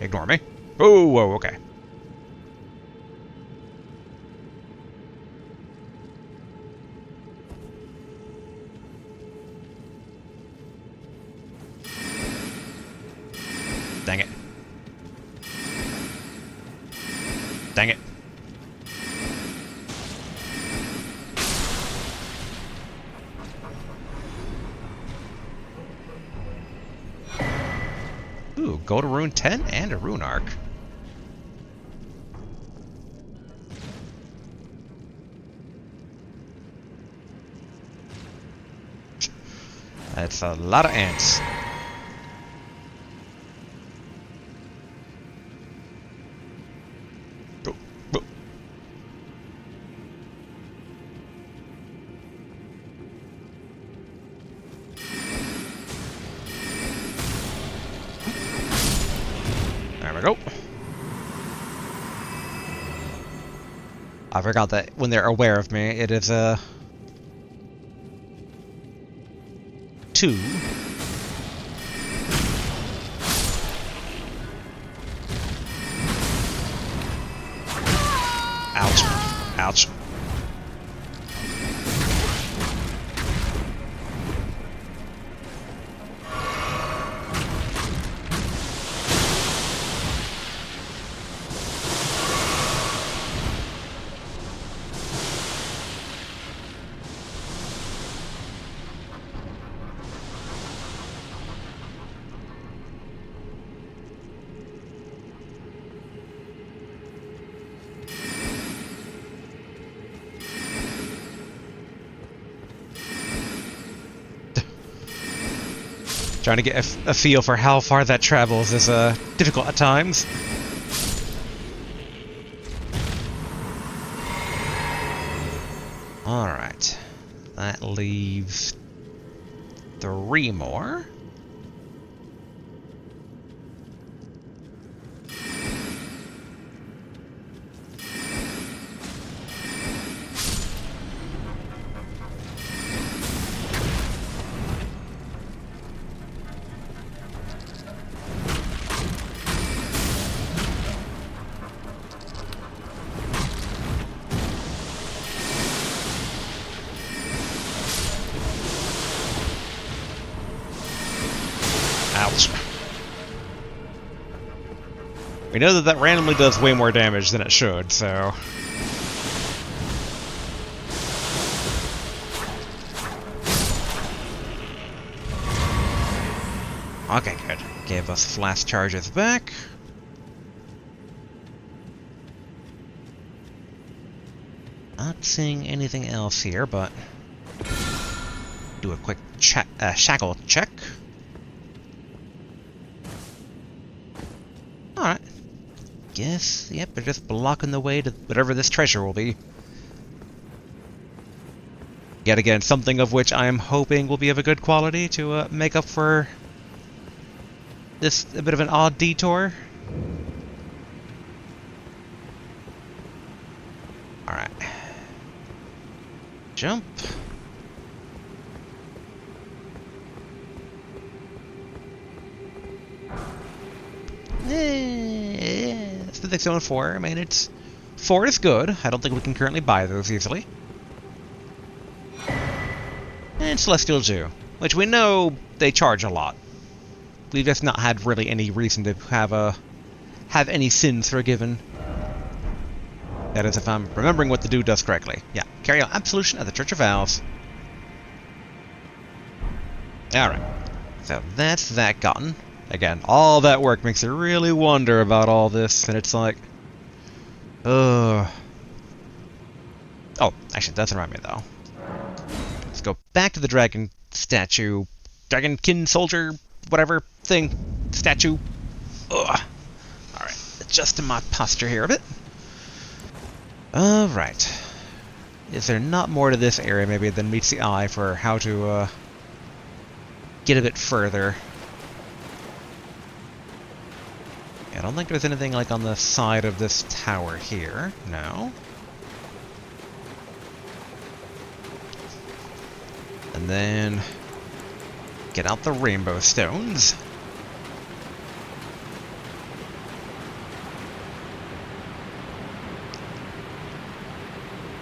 ignore me. Oh, whoa, okay. Dang it. Dang it. Ooh, go to Rune 10 and a Rune Arc. That's a lot of ants. Oh, oh. There we go. I forgot that when they're aware of me, it is a 2. Ouch. Ouch. Trying to get a feel for how far that travels is difficult at times. Alright. That leaves 3 more. Ouch. We know that that randomly does way more damage than it should, so... Okay, good. Gave us flash charges back. Not seeing anything else here, but... do a quick shackle check. Alright. Guess, yep, they're just blocking the way to whatever this treasure will be. Yet again, something of which I am hoping will be of a good quality to make up for this a bit of an odd detour. Alright. Jump. It's the Zone 4. I mean, 4 is good. I don't think we can currently buy those easily. And Celestial Jew, which we know they charge a lot. We've just not had really any reason to have any sins forgiven. That is, if I'm remembering what the dude does correctly. Yeah, carry out absolution at the Church of Vows. Alright, so that's that gotten. Again, all that work makes you really wonder about all this, and it's like... Oh, actually, that doesn't remind me, though. Let's go back to the dragon statue. Dragonkin soldier, whatever thing. Statue. Ugh. Alright, adjusting my posture here a bit. Alright. Is there not more to this area, maybe, than meets the eye for how to, get a bit further? I don't think there's anything like on the side of this tower here. No. And then get out the rainbow stones.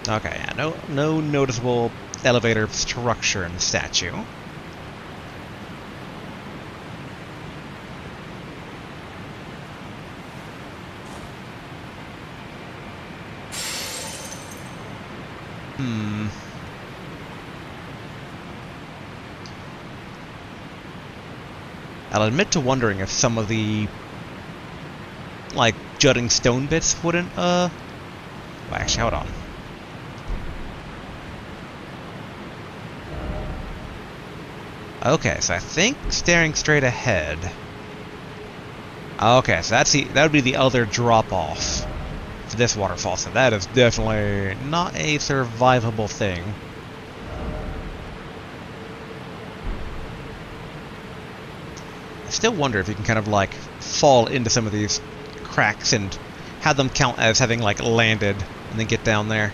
Okay, yeah, no noticeable elevator structure in the statue. I'll admit to wondering if some of the, like, jutting stone bits wouldn't, well, actually, hold on. Okay, so I think staring straight ahead. Okay, so that would be the other drop-off for this waterfall, so that is definitely not a survivable thing. I still wonder if you can kind of like fall into some of these cracks and have them count as having like landed and then get down there.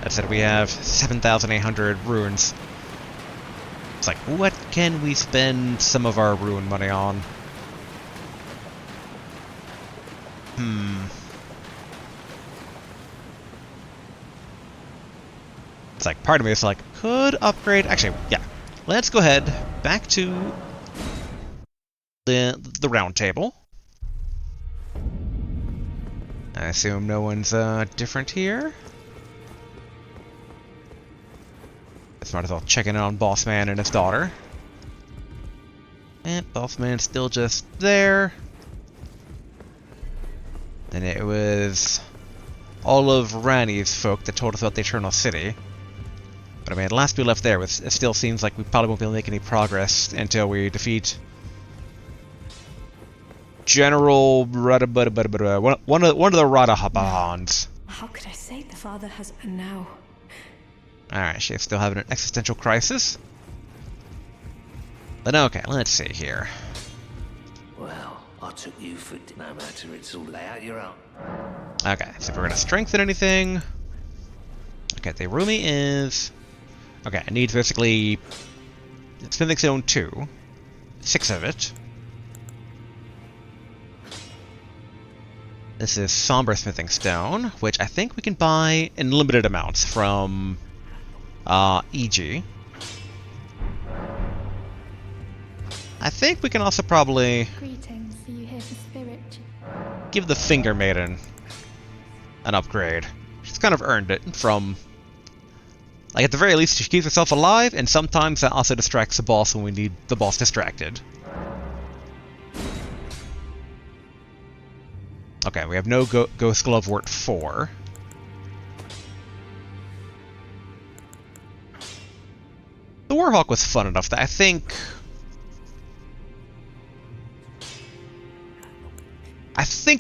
That said, we have 7,800 runes. It's like, what can we spend some of our rune money on? It's like, part of me is like, could upgrade... Actually, yeah. Let's go ahead back to the round table. I assume no one's different here. Might as well check in on Boss Man and his daughter. And Boss Man's still just there. And it was all of Rani's folk that told us about the Eternal City. But I mean, last we left there, it still seems like we probably won't be able to make any progress until we defeat General Rada one of the Radahabans. How could I say the father has now? Alright, she's still having an existential crisis. But okay, let's see here. Well, I took you for no matter, it's all lay out your own. Okay, so if we're gonna strengthen anything. Okay, the Rumi is. Okay, it needs basically Smithing Stone 2. 6 of it. This is Somber Smithing Stone, which I think we can buy in limited amounts from EG. I think we can also probably Greetings, are you here for spirit? give the Finger Maiden an upgrade. She's kind of earned it from... Like, at the very least, she keeps herself alive, and sometimes that also distracts the boss when we need the boss distracted. Okay, we have no Ghost Glove Wort 4. The Warhawk was fun enough that I think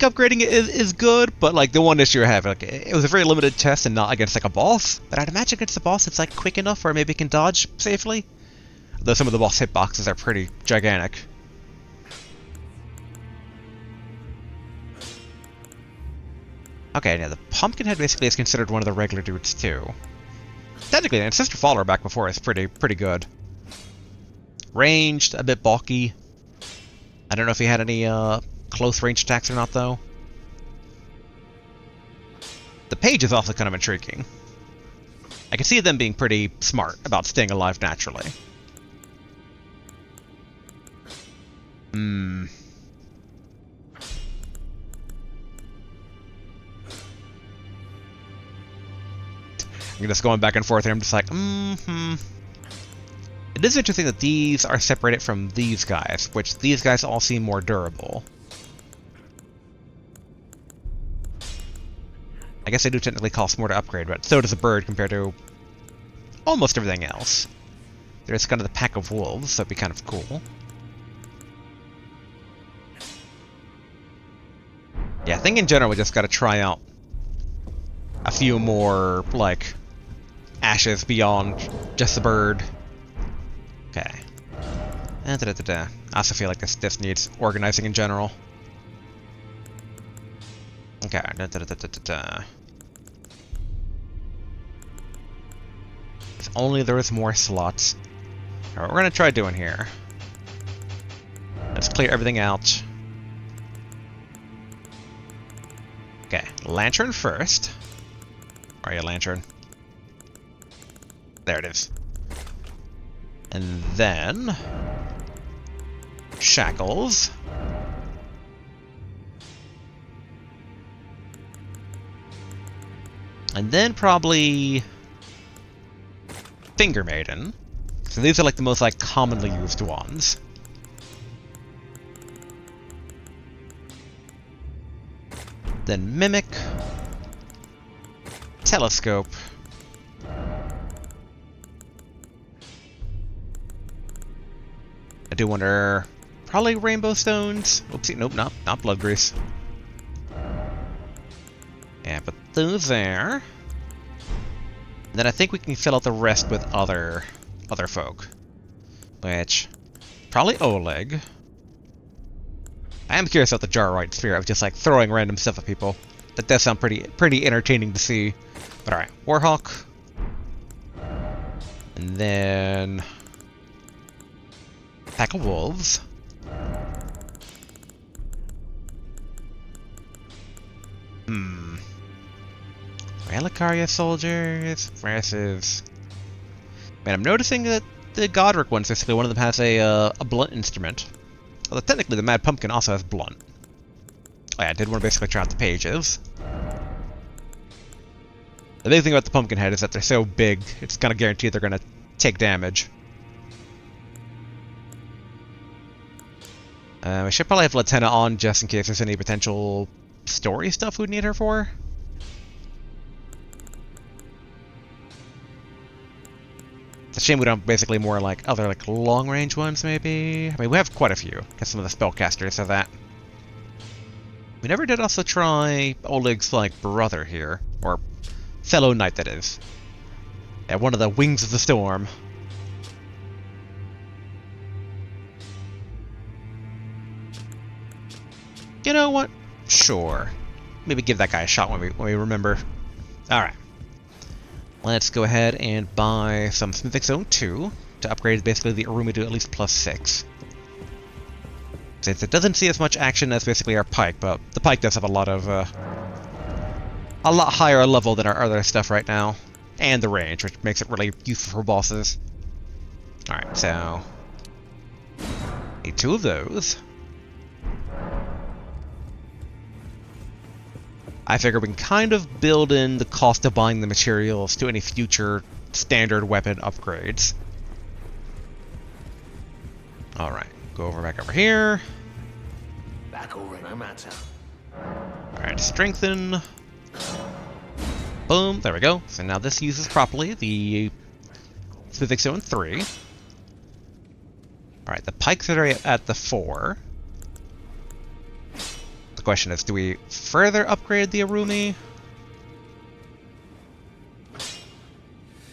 upgrading it is good, but like the one issue I have, like it was a very limited test and not against like a boss. But I'd imagine against the boss it's like quick enough where maybe it can dodge safely. Though some of the boss hitboxes are pretty gigantic. Okay, yeah, the Pumpkinhead basically is considered one of the regular dudes too. Technically, the Ancestor Follower back before is pretty good. Ranged, a bit bulky. I don't know if he had any close range attacks or not, though. The Page is also kind of intriguing. I can see them being pretty smart about staying alive naturally. I'm just going back and forth here. I'm just like, It is interesting that these are separated from these guys, which these guys all seem more durable. I guess they do technically cost more to upgrade, but so does a bird compared to almost everything else. There's kind of the pack of wolves, so that'd be kind of cool. Yeah, I think in general we just gotta try out a few more, like, ashes beyond just the bird. Okay. I also feel like this needs organizing in general. Okay. If only there was more slots. Alright, what we're gonna try doing here. Let's clear everything out. Okay, lantern first. Where are you, lantern? There it is. And then... shackles. And then probably... Finger Maiden. So these are like the most like commonly used ones. Then Mimic. Telescope. I do wonder... Probably rainbow stones? Oopsie, nope, not blood grease. Yeah, put those there. And then I think we can fill out the rest with other folk. Which... Probably Oleg. I am curious about the Jar-Right sphere of just like throwing random stuff at people. That does sound pretty entertaining to see. But alright, Warhawk. And then... Pack of Wolves. Raya Lucaria soldiers versus... Man, I'm noticing that the Godric ones, basically one of them has a blunt instrument. Although technically the Mad Pumpkin also has blunt. Oh yeah, I did want to basically try out the pages. The big thing about the Pumpkin Head is that they're so big, it's kind of guaranteed they're going to take damage. I should probably have Latenna on just in case there's any potential story stuff we'd need her for. It's a shame we don't basically more like other like long-range ones maybe. I mean, we have quite a few, because some of the spellcasters have that. We never did also try Oleg's like brother here, or fellow knight that is. Yeah, one of the Wings of the Storm. You know what? Sure. Maybe give that guy a shot when we remember. Alright. Let's go ahead and buy some Smithing Stone 2 to upgrade basically the Arumi to at least +6. Since it doesn't see as much action as basically our pike, but the pike does have a lot higher level than our other stuff right now. And the range, which makes it really useful for bosses. Alright, so... need 2 of those. I figure we can kind of build in the cost of buying the materials to any future standard weapon upgrades. Alright, go back over here. Back already, no matter. Alright, strengthen. Boom, there we go. So now this uses properly the Smithing Stone 3. Alright, the pikes are at the 4. The question is, do we further upgrade the Arumi?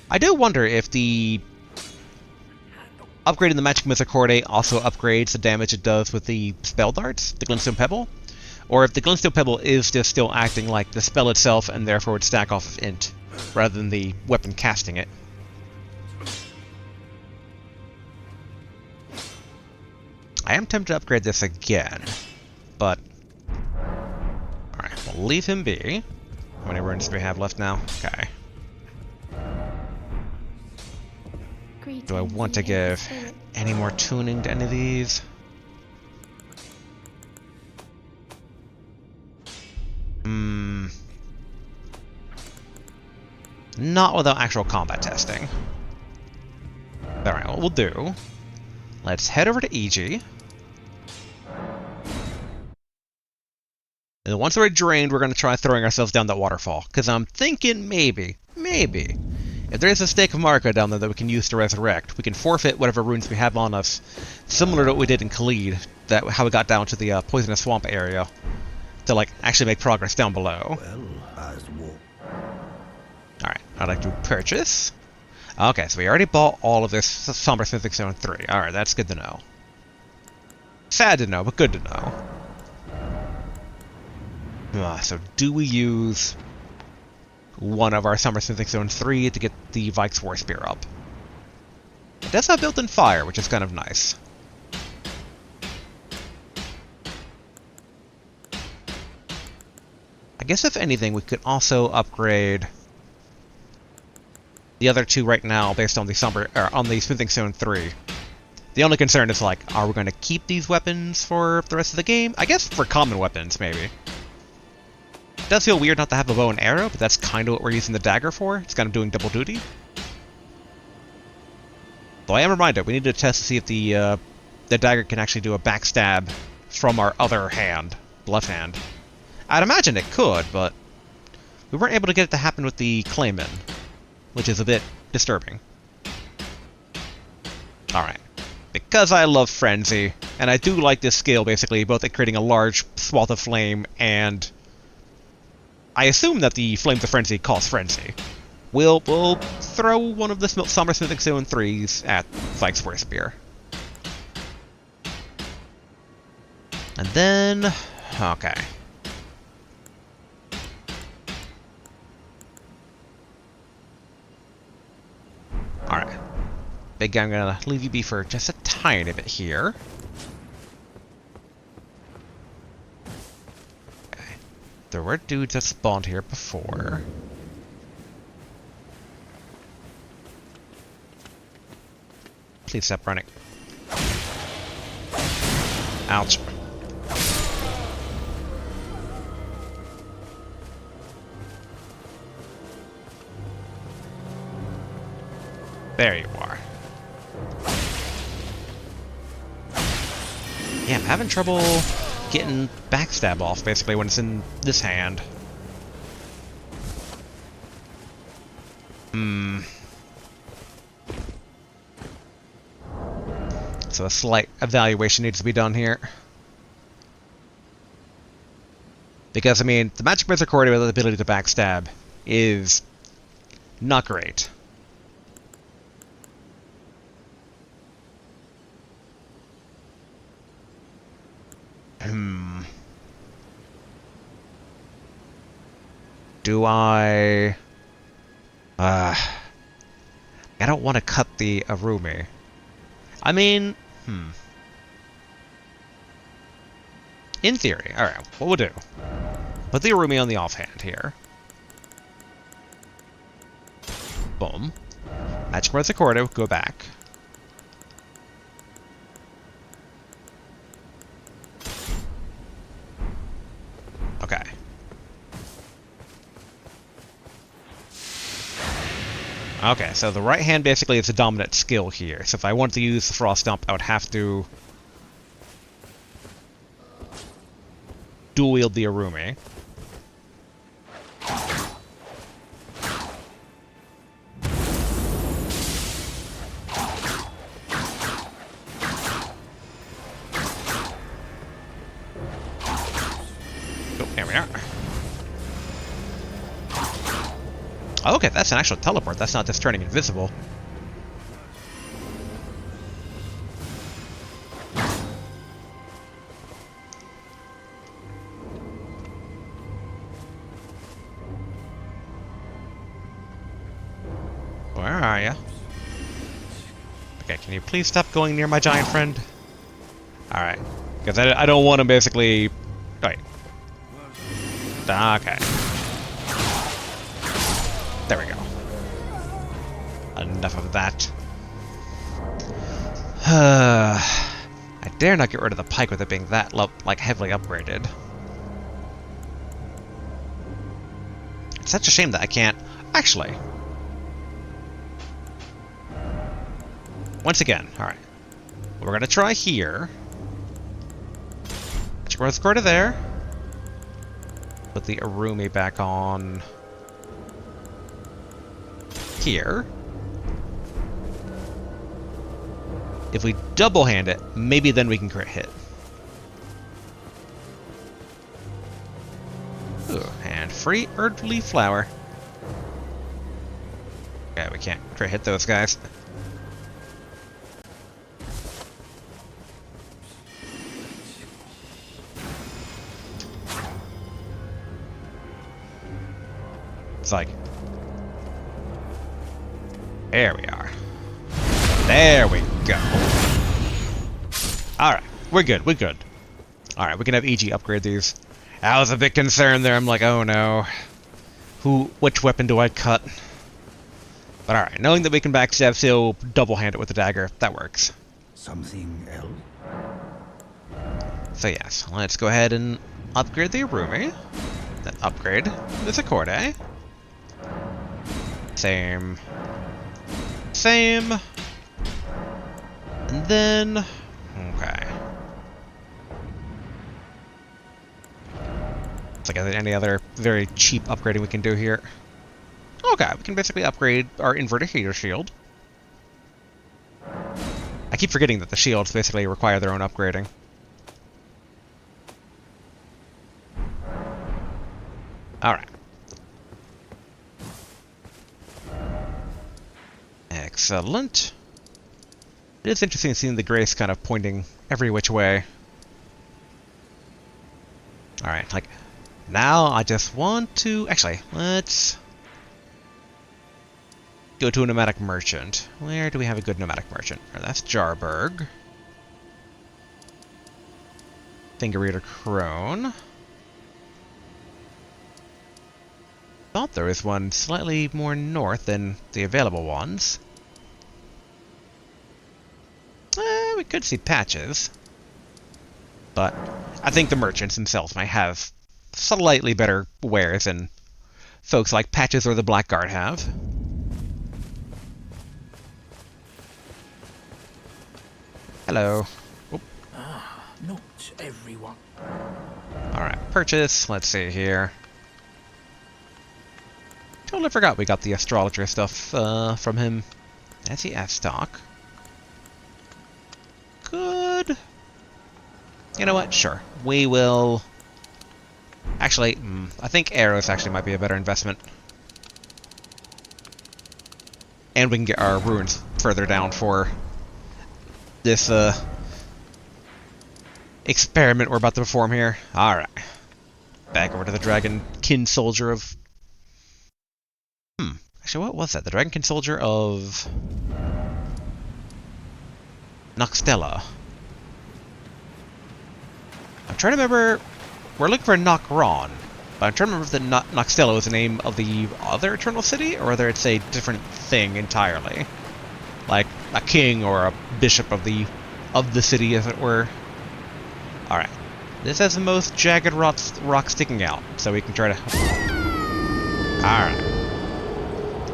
I do wonder if the upgrading the Magic Misericordia also upgrades the damage it does with the spell darts, the Glintstone Pebble, or if the Glintstone Pebble is just still acting like the spell itself and therefore would stack off of int, rather than the weapon casting it. I am tempted to upgrade this again, but... Alright, we'll leave him be. How many runes do we have left now? Okay. Do I want to give any more tuning to any of these? Not without actual combat testing. Alright, what we'll do... Let's head over to EG. And once we're drained, we're going to try throwing ourselves down that waterfall. Because I'm thinking maybe, if there's a stake of Marika down there that we can use to resurrect, we can forfeit whatever runes we have on us, similar to what we did in Khalid, how we got down to the poisonous swamp area, to like actually make progress down below. Alright, I'd like to purchase. Okay, so we already bought all of this Somber Smithing Stone 3. Alright, that's good to know. Sad to know, but good to know. So do we use one of our Summer Smithing Stone 3 to get the Vike's War Spear up? It does have built-in fire, which is kind of nice. I guess if anything, we could also upgrade the other 2 right now based on the Smithing Stone 3. The only concern is like, are we going to keep these weapons for the rest of the game? I guess for common weapons, maybe. It does feel weird not to have a bow and arrow, but that's kind of what we're using the dagger for. It's kind of doing double duty. Though I am reminded, we need to test to see if the dagger can actually do a backstab from our other hand, left hand. I'd imagine it could, but we weren't able to get it to happen with the Clayman, which is a bit disturbing. Alright. because I love Frenzy, and I do like this skill, basically, both at creating a large swath of flame, and I assume that the Flames of Frenzy cause Frenzy. We'll throw one of the Summer Smithing Stone 3s at Sykes' Worst Spear. And then... okay. Alright. Big guy, I'm gonna leave you be for just a tiny bit here. Okay. There were dudes that spawned here before. Please stop running. Ouch. There you are. Yeah, I'm having trouble getting backstab off, basically, when it's in this hand. So a slight evaluation needs to be done here. Because, I mean, the Magic Misericordia with the ability to backstab is not great. Do I... I don't want to cut the Arumi. I mean... In theory. Alright, what we'll do. Put the Arumi on the offhand here. Boom. Magic Misericordia, go back. Okay. Okay, so the right hand basically is the dominant skill here. So if I wanted to use the Frost Stomp, I would have to dual wield the Arumi. Oh, there we are. Okay, that's an actual teleport. That's not just turning invisible. Where are you? Okay, can you please stop going near my giant friend? Alright. Because I don't want to basically... Wait. Okay. There we go. Enough of that. I dare not get rid of the pike with it being that, like, heavily upgraded. It's such a shame that I can't... Actually... Once again, alright. We're gonna try here. Let's go to there. Put the Arumi back on... here. If we double hand it, maybe then we can crit hit. Ooh, and free earthly flower. Okay, we can't crit hit those guys. It's like... There we are. There we go. Alright, we're good, we're good. Alright, we can have EG upgrade these. I was a bit concerned there, I'm like, oh no. Which weapon do I cut? But alright, knowing that we can backstab still double hand it with the dagger, that works. Something else? So yes, let's go ahead and upgrade the Arumi. Then upgrade the Sakorde. Same. Same. And then... Okay. It's like any other very cheap upgrading we can do here. Okay, we can basically upgrade our inverted heater shield. I keep forgetting that the shields basically require their own upgrading. Alright. Excellent. It is interesting seeing the grace kind of pointing every which way. Alright, like, now I just want to... Actually, let's go to a nomadic merchant. Where do we have a good nomadic merchant? Oh, that's Jarburg. Finger Eater Crone. Thought there was one slightly more north than the available ones. We could see patches. But I think the merchants themselves might have slightly better wares than folks like Patches or the Blackguard have. Hello. Oop. Not everyone. Alright, purchase. Let's see here. Totally forgot we got the astrologer stuff from him. That's the S-Stock. Good. You know what? Sure. We will... Actually, I think arrows actually might be a better investment. And we can get our runes further down for this experiment we're about to perform here. Alright. Back over to the Dragonkin Soldier of... Actually, what was that? The Dragonkin Soldier of... Noxtella. I'm trying to remember... We're looking for Nokron, but I'm trying to remember if the Noxtella is the name of the other Eternal City, or whether it's a different thing entirely. Like a king or a bishop of the city, as it were. Alright. This has the most jagged rock sticking out, so we can try to... Alright.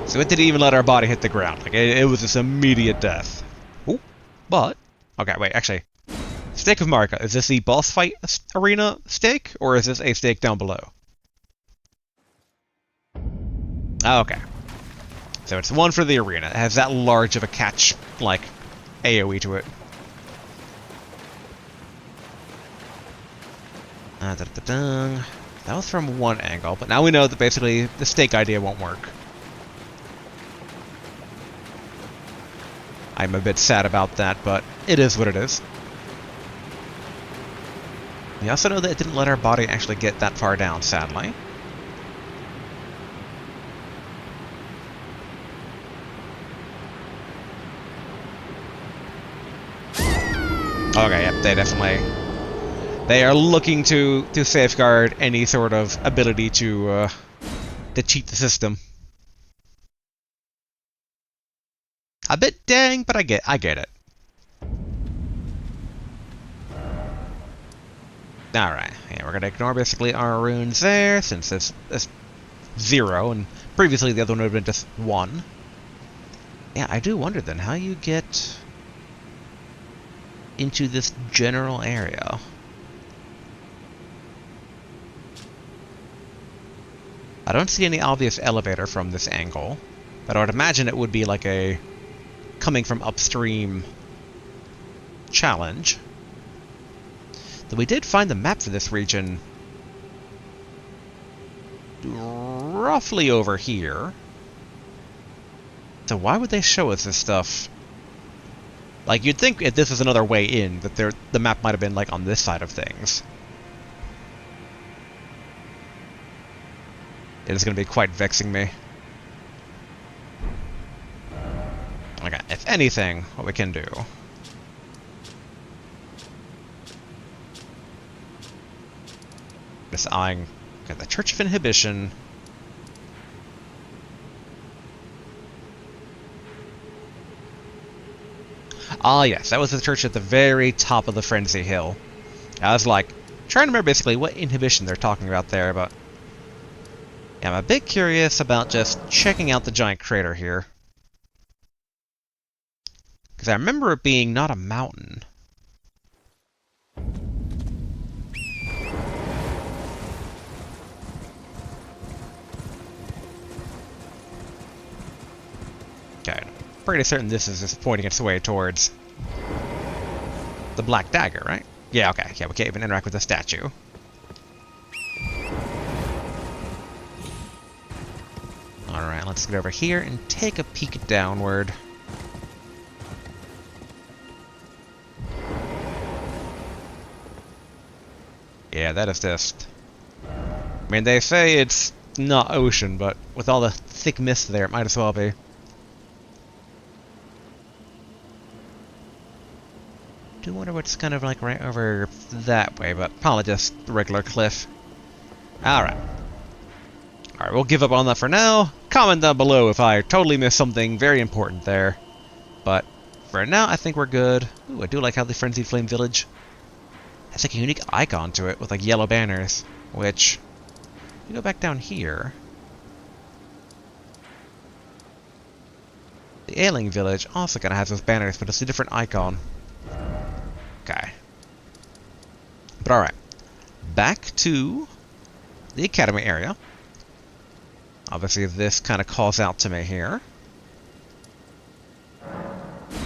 So it didn't even let our body hit the ground. Like, it was just immediate death. Ooh. But... Okay, wait, actually... Stake of Marika, is this the boss fight arena stake, or is this a stake down below? Okay. So it's the one for the arena. It has that large of a catch, like, AoE to it. That was from one angle, but now we know that basically the stake idea won't work. I'm a bit sad about that, but it is what it is. We also know that it didn't let our body actually get that far down, sadly. Okay, yep, they definitely... They are looking to safeguard any sort of ability to cheat the system. A bit dang, but I get it. Alright, yeah, we're gonna ignore basically our runes there, since it's 0, and previously the other one would have been just 1. Yeah, I do wonder then how you get into this general area. I don't see any obvious elevator from this angle, but I would imagine it would be like a coming from upstream challenge. Though we did find the map for this region roughly over here. So why would they show us this stuff? Like, you'd think if this was another way in, that the map might have been, like, on this side of things. It is going to be quite vexing me. Okay, if anything, what we can do... Just eyeing... Okay, the Church of Inhibition... Ah, yes, that was the church at the very top of the Frenzy Hill. I was, like, trying to remember basically what inhibition they're talking about there, but... Yeah, I'm a bit curious about just checking out the giant crater here. Because I remember it being not a mountain. Okay, I'm pretty certain this is just pointing its way towards The black dagger, right? Yeah, okay. Yeah, we can't even interact with the statue. Alright, let's get over here and take a peek downward. Yeah, that is just... I mean, they say it's not ocean, but with all the thick mist there, it might as well be. Do wonder what's kind of like right over that way, but probably just a regular cliff. Alright. Alright, we'll give up on that for now. Comment down below if I totally missed something very important there. But for now, I think we're good. Ooh, I do like how the Frenzied Flame Village has like a unique icon to it with like yellow banners, which, if you go back down here, the Ailing Village also kind of has those banners, but it's a different icon. Okay. But alright. Back to the Academy area. Obviously, this kind of calls out to me here.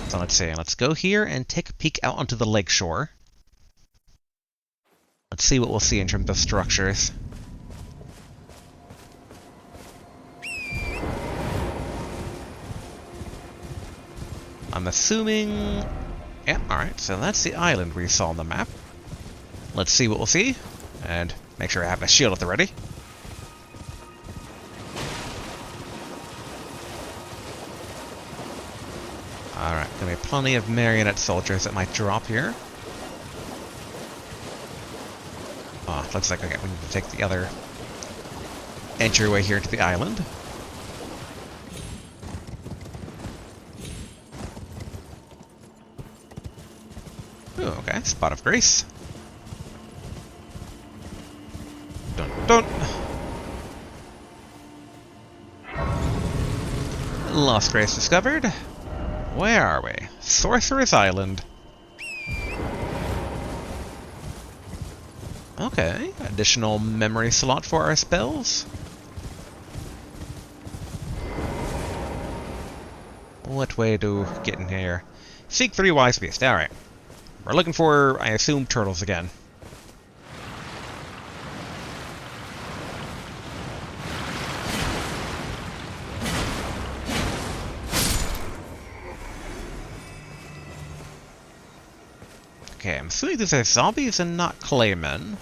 So let's see. Let's go here and take a peek out onto the lakeshore. Let's see what we'll see in terms of structures. I'm assuming... Yeah, alright, so that's the island we saw on the map. Let's see what we'll see, and make sure I have a shield at the ready. Alright, gonna be plenty of marionette soldiers that might drop here. Oh, looks like, okay, we need to take the other entryway here to the island. Ooh, okay, Spot of Grace. Dun dun! Lost Grace discovered. Where are we? Sorcerer's Island. Okay, additional memory slot for our spells. What way to get in here? Seek 3 wise beasts, alright. We're looking for, I assume, turtles again. Okay, I'm assuming these are zombies and not claymen.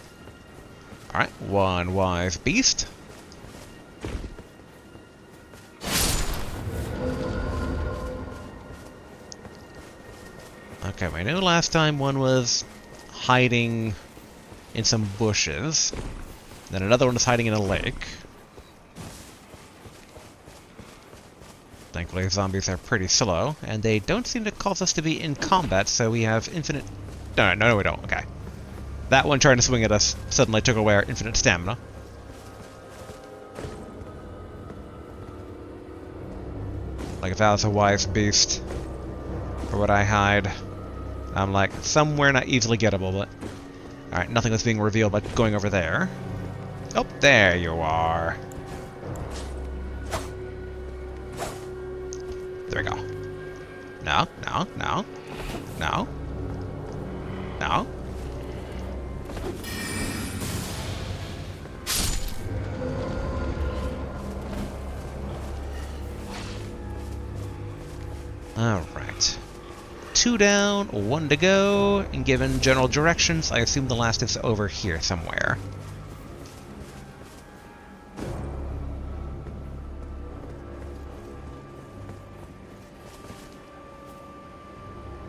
Alright, 1 wise beast. Okay, we knew last time one was hiding in some bushes. Then another one was hiding in a lake. Thankfully, zombies are pretty slow, and they don't seem to cause us to be in combat, so we have infinite... No, we don't. Okay. That one trying to swing at us suddenly took away our infinite stamina. Like if that was a wise beast, where would I hide? I'm like, somewhere not easily gettable, but... Alright, nothing was being revealed by going over there. Oh, there you are. There we go. No. Alright. 2 down, 1 to go, and given general directions, I assume the last is over here somewhere.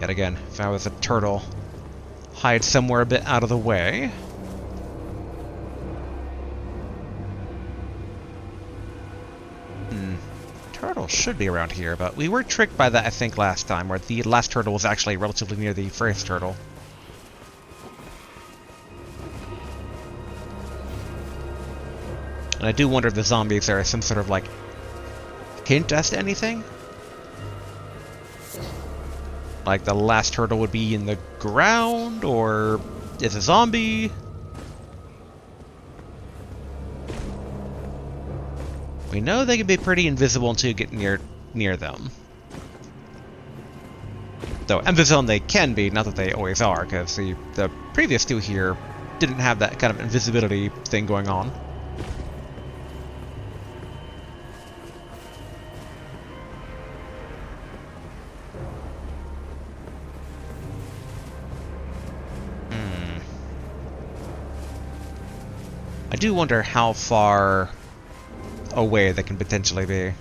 Yet again, if I was a turtle, hide somewhere a bit out of the way. Turtle should be around here, but we were tricked by that, I think, last time, where the last turtle was actually relatively near the first turtle. And I do wonder if the zombies are some sort of, like, hint as to anything? Like, the last turtle would be in the ground, or is a zombie? We know they can be pretty invisible until you get near them. Though emphasis on they can be, not that they always are, because the previous two here didn't have that kind of invisibility thing going on. I do wonder how far away they can potentially be.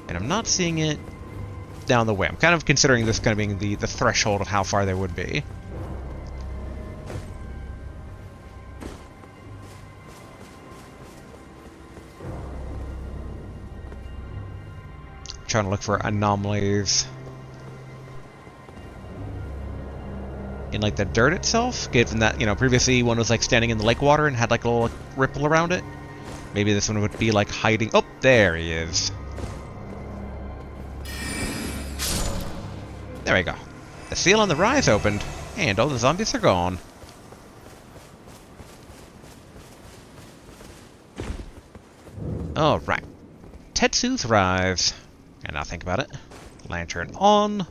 And I'm not seeing it down the way. I'm kind of considering this kind of being the threshold of how far they would be. Trying to look for anomalies in like the dirt itself, given that, you know, previously one was like standing in the lake water and had like a little ripple around it. Maybe this one would be like hiding. Oh, there he is. There we go. The seal on the rise opened, and all the zombies are gone. Alright. Tetsu's rise. And now think about it. Lantern on.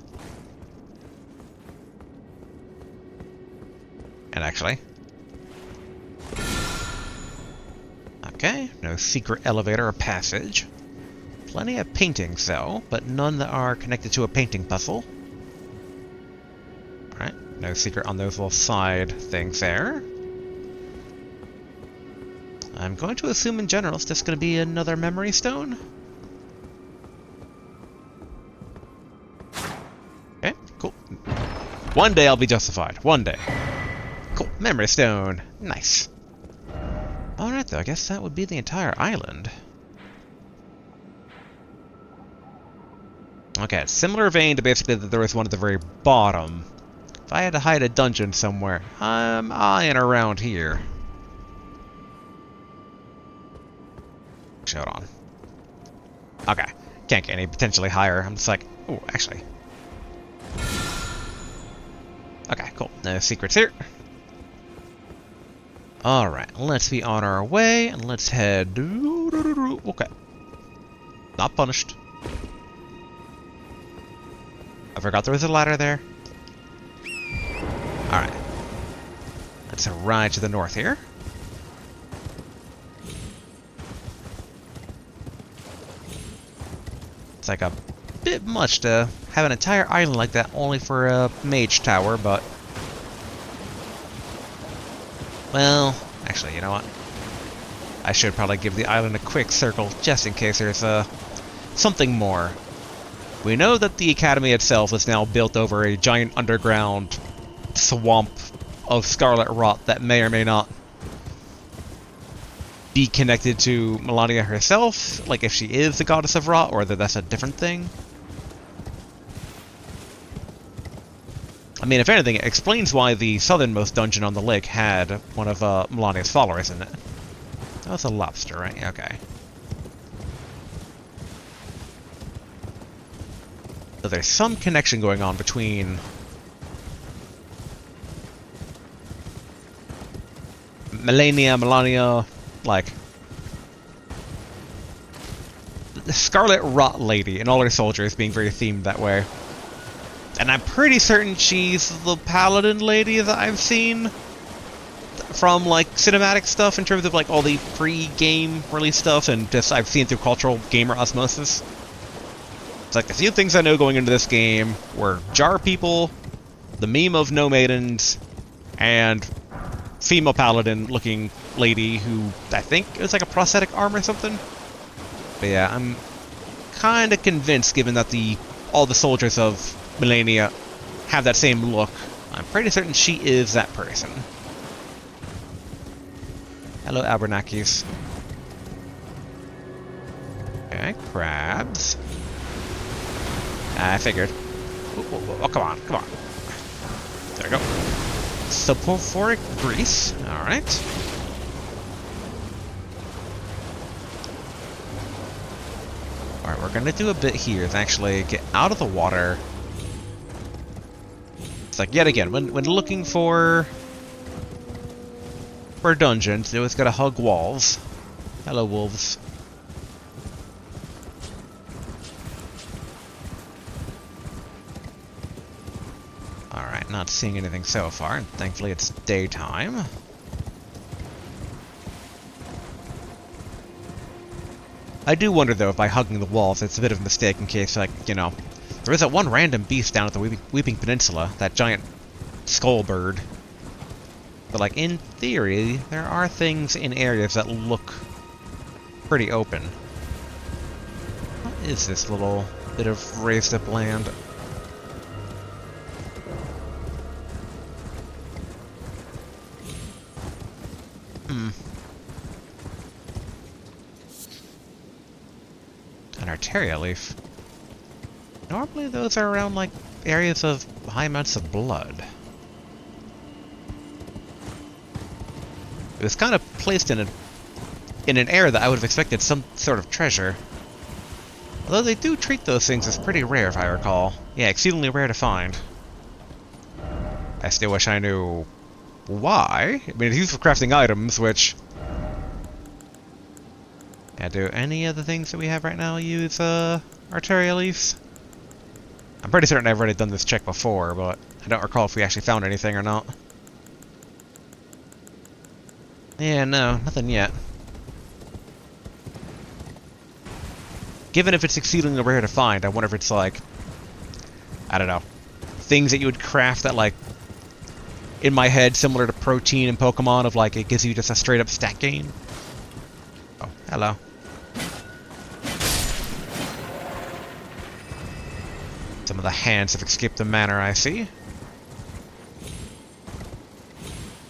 And actually... Okay, no secret elevator or passage. Plenty of paintings, though, but none that are connected to a painting puzzle. Alright, no secret on those little side things there. I'm going to assume in general it's just going to be another memory stone. Okay, cool. One day I'll be justified. One day. Cool, memory stone. Nice. Alright though, I guess that would be the entire island. Okay, similar vein to basically that there was one at the very bottom. If I had to hide a dungeon somewhere, I'm eyeing around here. Hold on. Okay, can't get any potentially higher. I'm just like, oh, actually. Okay, cool. No secrets here. Alright, let's be on our way, and let's head... Okay. Not punished. I forgot there was a ladder there. Alright. Let's ride to the north here. It's like a bit much to have an entire island like that only for a mage tower, but... Well, actually, you know what? I should probably give the island a quick circle, just in case there's something more. We know that the academy itself is now built over a giant underground swamp of scarlet rot that may or may not be connected to Malenia herself, like if she is the goddess of rot, or that that's a different thing. I mean, if anything, it explains why the southernmost dungeon on the lake had one of Malenia's followers in it. That was a lobster, right? Okay. So there's some connection going on between Malenia, like the Scarlet Rot Lady and all her soldiers being very themed that way. And I'm pretty certain she's the Paladin Lady that I've seen from, like, cinematic stuff in terms of, like, all the pre-game release stuff, and just I've seen through cultural gamer osmosis. It's like, the few things I know going into this game were Jar People, the meme of No Maidens, and female Paladin-looking lady who, I think it was like a prosthetic arm or something. But yeah, I'm kind of convinced, given that all the soldiers of Malenia have that same look. I'm pretty certain she is that person. Hello, Abernakis. Okay, crabs. I figured. Oh, come on, come on. There we go. Sulfuric grease. Alright. Alright, we're gonna do a bit here is actually get out of the water. It's like, yet again, when looking for dungeons, you always gotta hug walls. Hello, wolves. Alright, not seeing anything so far, and thankfully it's daytime. I do wonder, though, if by hugging the walls, it's a bit of a mistake in case, like, you know, there is that one random beast down at the Weeping Peninsula, that giant skull bird. But, like, in theory, there are things in areas that look pretty open. What is this little bit of raised up land? An arteria leaf. Normally those are around, like, areas of high amounts of blood. It was kind of placed in an area that I would have expected some sort of treasure. Although they do treat those things as pretty rare, if I recall. Yeah, exceedingly rare to find. I still wish I knew why. I mean, it's used for crafting items, which... Yeah, do any of the things that we have right now use, arteria leaves? I'm pretty certain I've already done this check before, but I don't recall if we actually found anything or not. Yeah, no, nothing yet. Given if it's exceedingly rare to find, I wonder if it's like... I don't know. Things that you would craft that, like... In my head, similar to protein in Pokemon, of like, it gives you just a straight-up stat gain. Oh, hello. Some of the hands have escaped the manor, I see.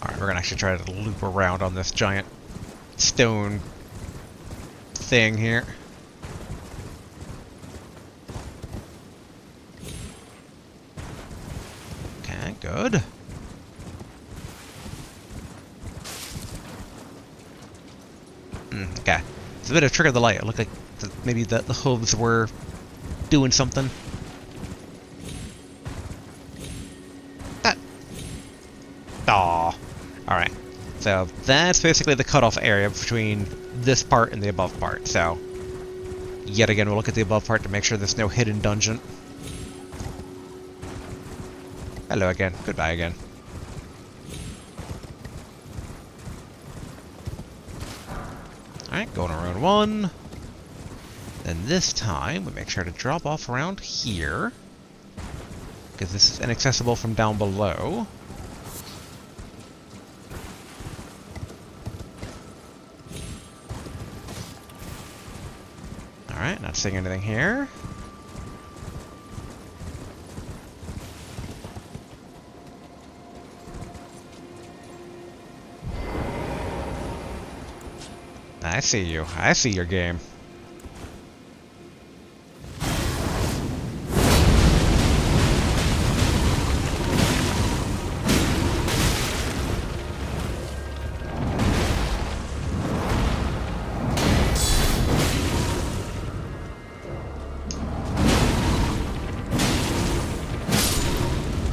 Alright, we're gonna actually try to loop around on this giant stone thing here. Okay, good. Okay. It's a bit of trick of the light. It looked like maybe the hooves were doing something. Aw. Alright. So that's basically the cutoff area between this part and the above part. So, yet again, we'll look at the above part to make sure there's no hidden dungeon. Hello again. Goodbye again. Alright, going around one. Then this time, we make sure to drop off around here, because this is inaccessible from down below. Alright, not seeing anything here. I see you. I see your game.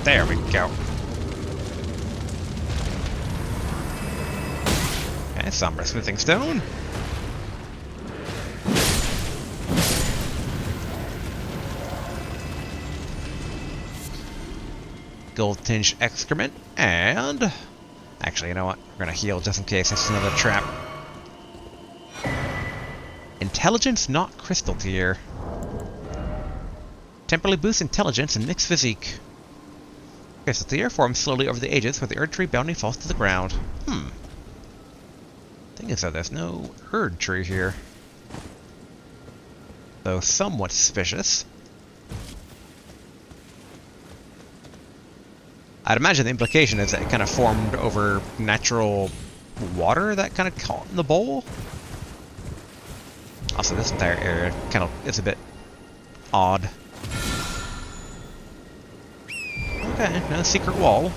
There we go. Okay, Sombra Smithing Stone. Gold-tinged excrement, and... Actually, you know what? We're gonna heal just in case. This is another trap. Intelligence not crystal tier. Temporarily boosts intelligence and mixed physique. Crystal tier forms slowly over the ages where the Erd Tree bounty falls to the ground. Thing is that there's no Erd Tree here. Though somewhat suspicious. I'd imagine the implication is that it kind of formed over natural water that kind of caught in the bowl. Also, this entire area kind of is a bit odd. Okay, no secret wall.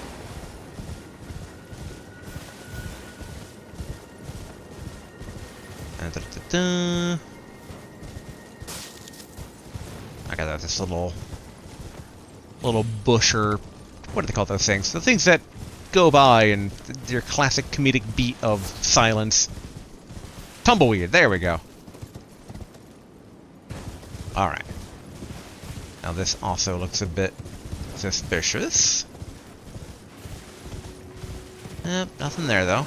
I got this little bush, or what do they call those things? The things that go by and your classic comedic beat of silence. Tumbleweed, there we go. Alright. Now this also looks a bit suspicious. Nothing there, though.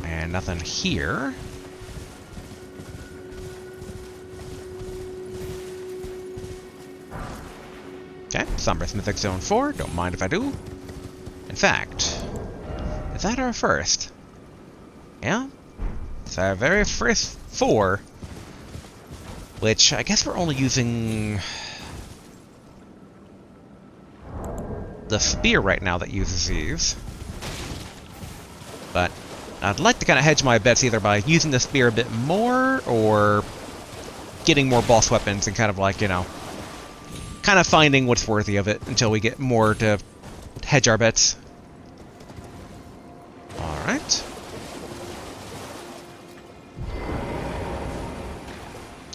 And nothing here. Okay, Sombra Mythic Zone 4. Don't mind if I do. In fact, is that our first? Yeah? It's our very first 4. Which, I guess we're only using the spear right now that uses these. But I'd like to kind of hedge my bets either by using the spear a bit more, or getting more boss weapons and kind of like, you know, kind of finding what's worthy of it until we get more to hedge our bets. Alright.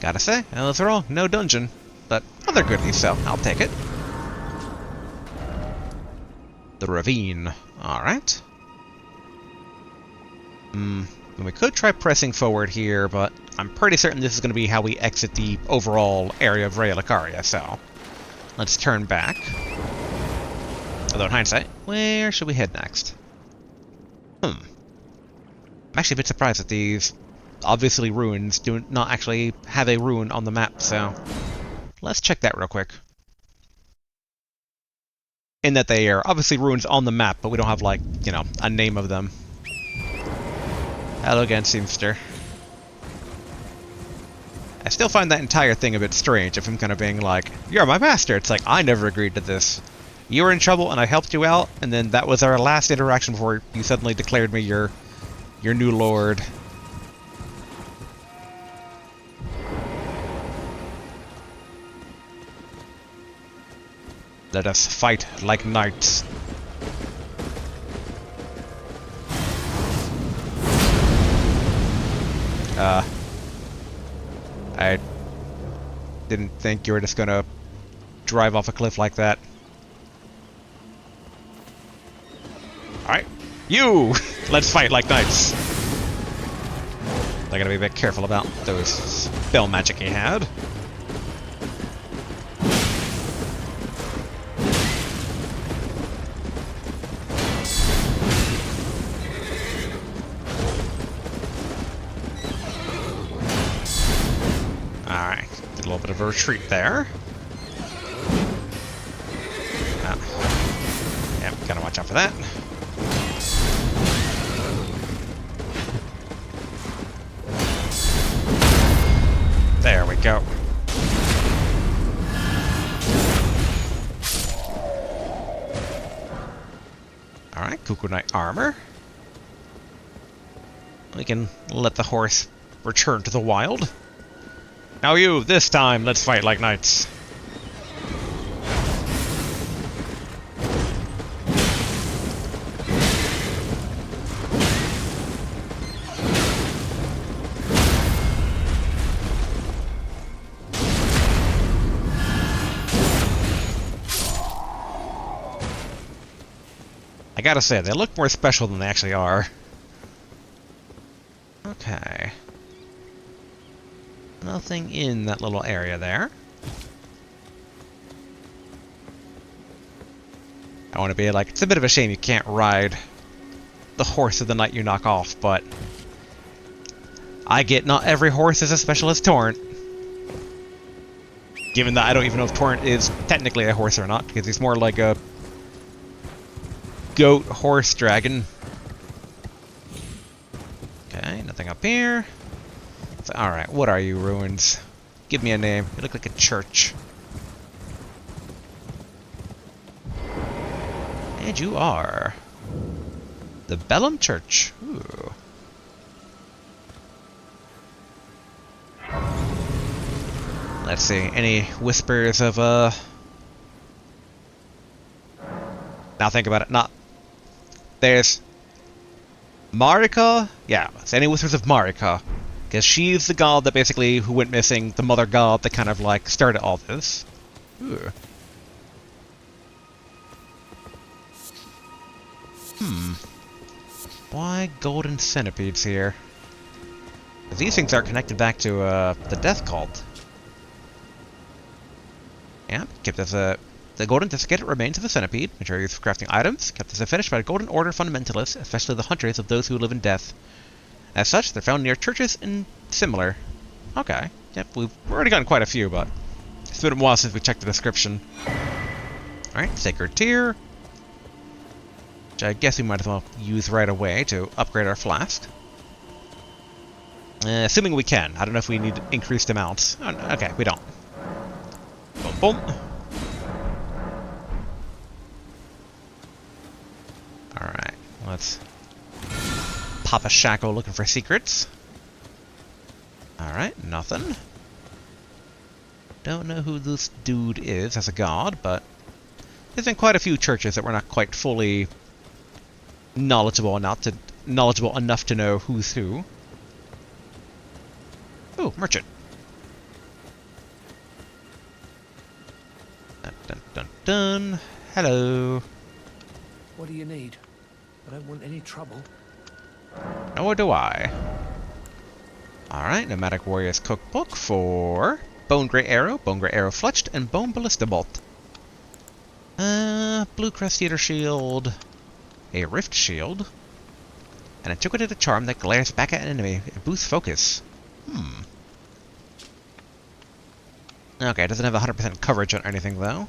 Gotta say, overall, no dungeon, but other goodies, so I'll take it. The ravine. Alright. We could try pressing forward here, but I'm pretty certain this is going to be how we exit the overall area of Raya Lucaria, so let's turn back. Although in hindsight, where should we head next? I'm actually a bit surprised that these obviously ruins do not actually have a ruin on the map, so let's check that real quick. In that they are obviously ruins on the map, but we don't have, like, you know, a name of them. Hello again, Seamster. I still find that entire thing a bit strange, if I'm kind of being like, you're my master! It's like, I never agreed to this. You were in trouble and I helped you out, and then that was our last interaction before you suddenly declared me your new lord. Let us fight like knights. I didn't think you were just gonna drive off a cliff like that. Alright. You! Let's fight like knights! I gotta be a bit careful about those spell magic he had. Alright, did a little bit of a retreat there. Yep, gotta watch out for that. There we go. Alright, Cuckoo Knight armor. We can let the horse return to the wild. Now you, this time, let's fight like knights. I gotta say, they look more special than they actually are. Okay. Nothing in that little area there. I want to be like, it's a bit of a shame you can't ride the horse of the knight you knock off, but I get not every horse is as special as Torrent. Given that I don't even know if Torrent is technically a horse or not, because he's more like a goat horse dragon. Okay, nothing up here. So, alright, what are you, ruins? Give me a name. You look like a church. And you are the Bellum Church. Ooh. Let's see, any whispers of now think about it, not there's Marika? Yeah, it's any whispers of Marika. Because she's the god that basically, who went missing, the mother god that kind of like started all this. Ooh. Why golden centipedes here? These things are connected back to the death cult. Yeah, kept as a... The golden desiccated remains of the centipede, which are used for crafting items, kept as a fetish by the Golden Order fundamentalists, especially the hunters of those who live in death. As such, they're found near churches and similar. Okay. Yep, we've already gotten quite a few, but it's been a while since we checked the description. Alright, Sacred Tear. Which I guess we might as well use right away to upgrade our flask. Assuming we can. I don't know if we need increased amounts. Oh, okay, we don't. Boom, boom. Alright, let's pop a shackle looking for secrets. Alright, nothing. Don't know who this dude is as a god, but there's been quite a few churches that we're not quite fully knowledgeable enough to know who's who. Ooh, merchant. Dun dun dun dun. Hello. What do you need? I don't want any trouble. Nor do I. Alright, Nomadic Warriors Cookbook for Bone Grey Arrow Fletched, and Bone Ballista Bolt. Blue Crusader Shield, a Rift Shield, and a Antiquated Charm that glares back at an enemy. It boosts focus. Okay, it doesn't have 100% coverage on anything, though.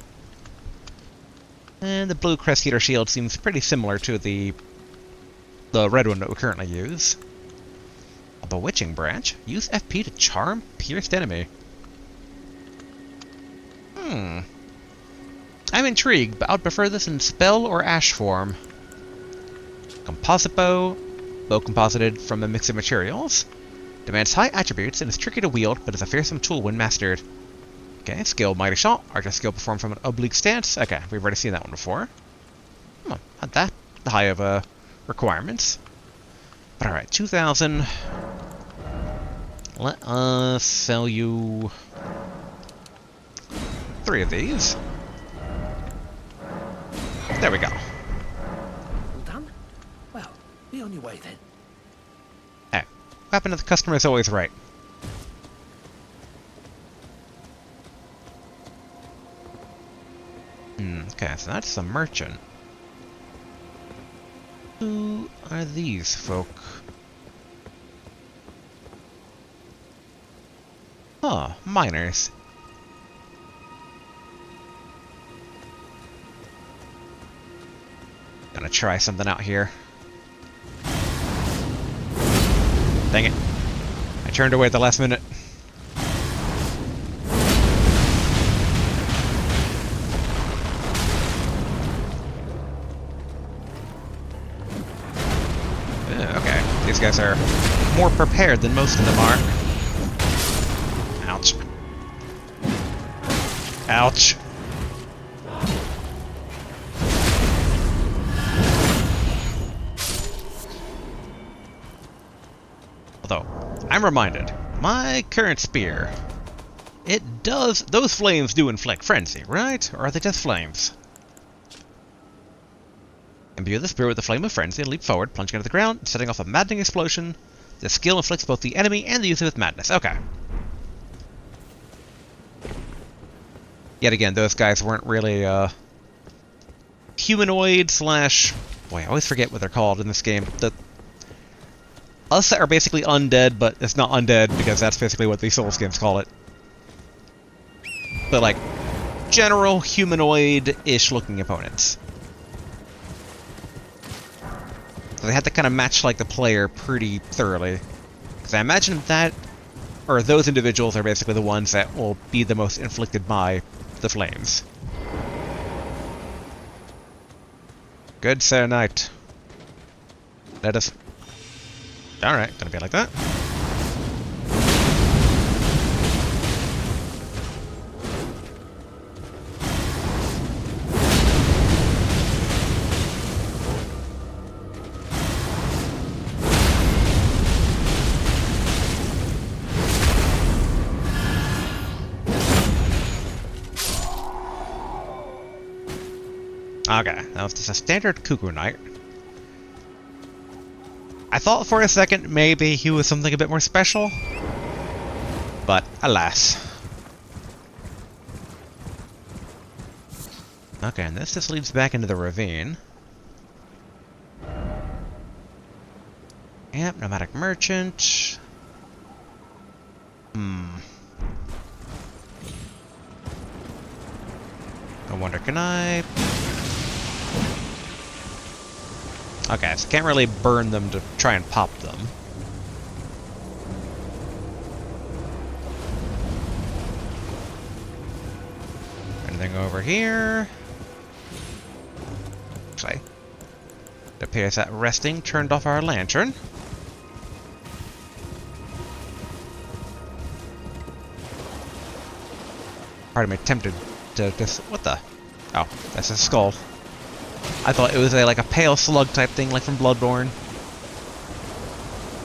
And the Blue Crusader Shield seems pretty similar to the red one that we currently use. A Bewitching Branch. Use FP to charm pierced enemy. I'm intrigued, but I would prefer this in spell or ash form. Composite bow. Bow composited from a mix of materials. Demands high attributes and is tricky to wield, but is a fearsome tool when mastered. Okay, skill Mighty Shot. Archer skill performed from an oblique stance. Okay, we've already seen that one before. Not that high of requirements. But alright, 2,000. Let us sell you 3 of these. There we go. All done? Well, be on your way then. Hey, what happened to the customer is always right. Okay, so that's the merchant. Who are these folk? Oh, miners. Gonna try something out here. Dang it. I turned away at the last minute. Okay, these guys are more prepared than most of them are. Ouch. Ouch. Although, I'm reminded, my current spear, it does, those flames do inflict frenzy, right? Or are they just flames? Imbue the spear with the flame of frenzy and leap forward, plunging into the ground, setting off a maddening explosion. The skill inflicts both the enemy and the user with madness. Okay. Yet again, those guys weren't really, humanoid slash... Boy, I always forget what they're called in this game. Us are basically undead, but it's not undead because that's basically what the Souls games call it. But like, general humanoid-ish looking opponents. So they had to kind of match like the player pretty thoroughly. Because I imagine that, or those individuals are basically the ones that will be the most inflicted by the flames. Good Sir Knight. Let us... Alright, gonna be like that. Okay, that was just a standard Cuckoo Knight. I thought for a second maybe he was something a bit more special, but alas. Okay, and this just leads back into the ravine. Yep, nomadic merchant. I wonder, can I... Okay, so can't really burn them to try and pop them. Anything over here? Actually, it appears that resting turned off our lantern. Part of me tempted to just... What the? Oh, that's a skull. I thought it was like a pale slug type thing, like from Bloodborne.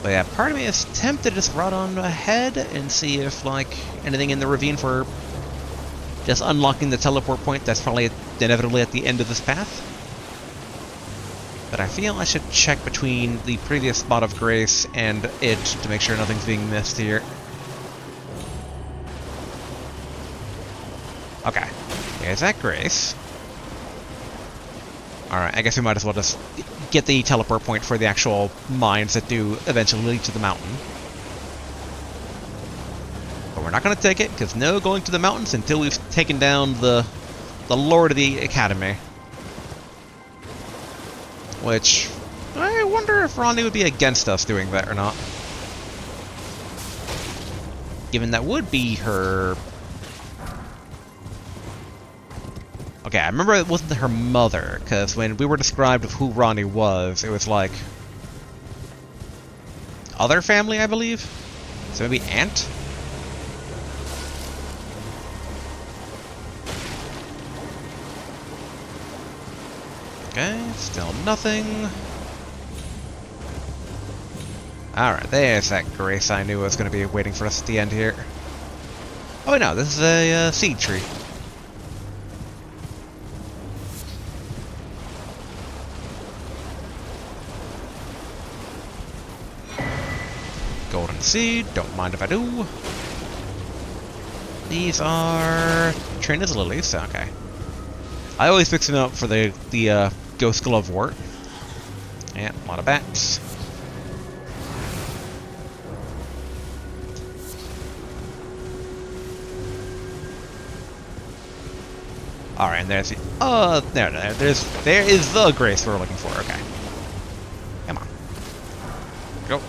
But yeah, part of me is tempted to just run on ahead and see if, like, anything in the ravine for just unlocking the teleport point that's probably inevitably at the end of this path. But I feel I should check between the previous spot of grace and it to make sure nothing's being missed here. Okay, here's that grace. Alright, I guess we might as well just get the teleport point for the actual mines that do eventually lead to the mountain. But we're not going to take it, because no going to the mountains until we've taken down the Lord of the Academy. Which, I wonder if Ronnie would be against us doing that or not. Given that would be her... Okay, I remember it wasn't her mother, because when we were described of who Ronnie was, it was like... other family, I believe? So maybe aunt? Okay, still nothing. Alright, there's that grace I knew was going to be waiting for us at the end here. Oh no, this is a seed tree. Golden seed, don't mind if I do. These are trained lilies, okay. I always fix them up for the ghost glovewort. Yeah, a lot of bats. Alright, and there's the there is the grace we're looking for, okay. Come on. Go.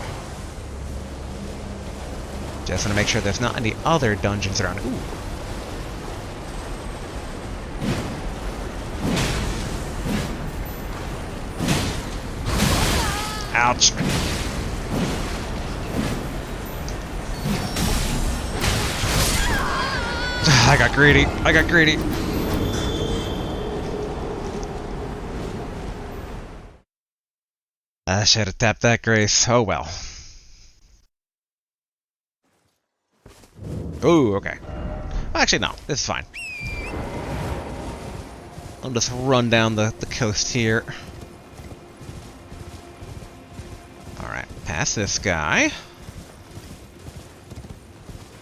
Just want to make sure there's not any other dungeons around. Ooh. Ouch. I got greedy. I got greedy. I should have tapped that grace. Oh well. Ooh, okay. Actually, no. This is fine. I'll just run down the coast here. Alright, past this guy.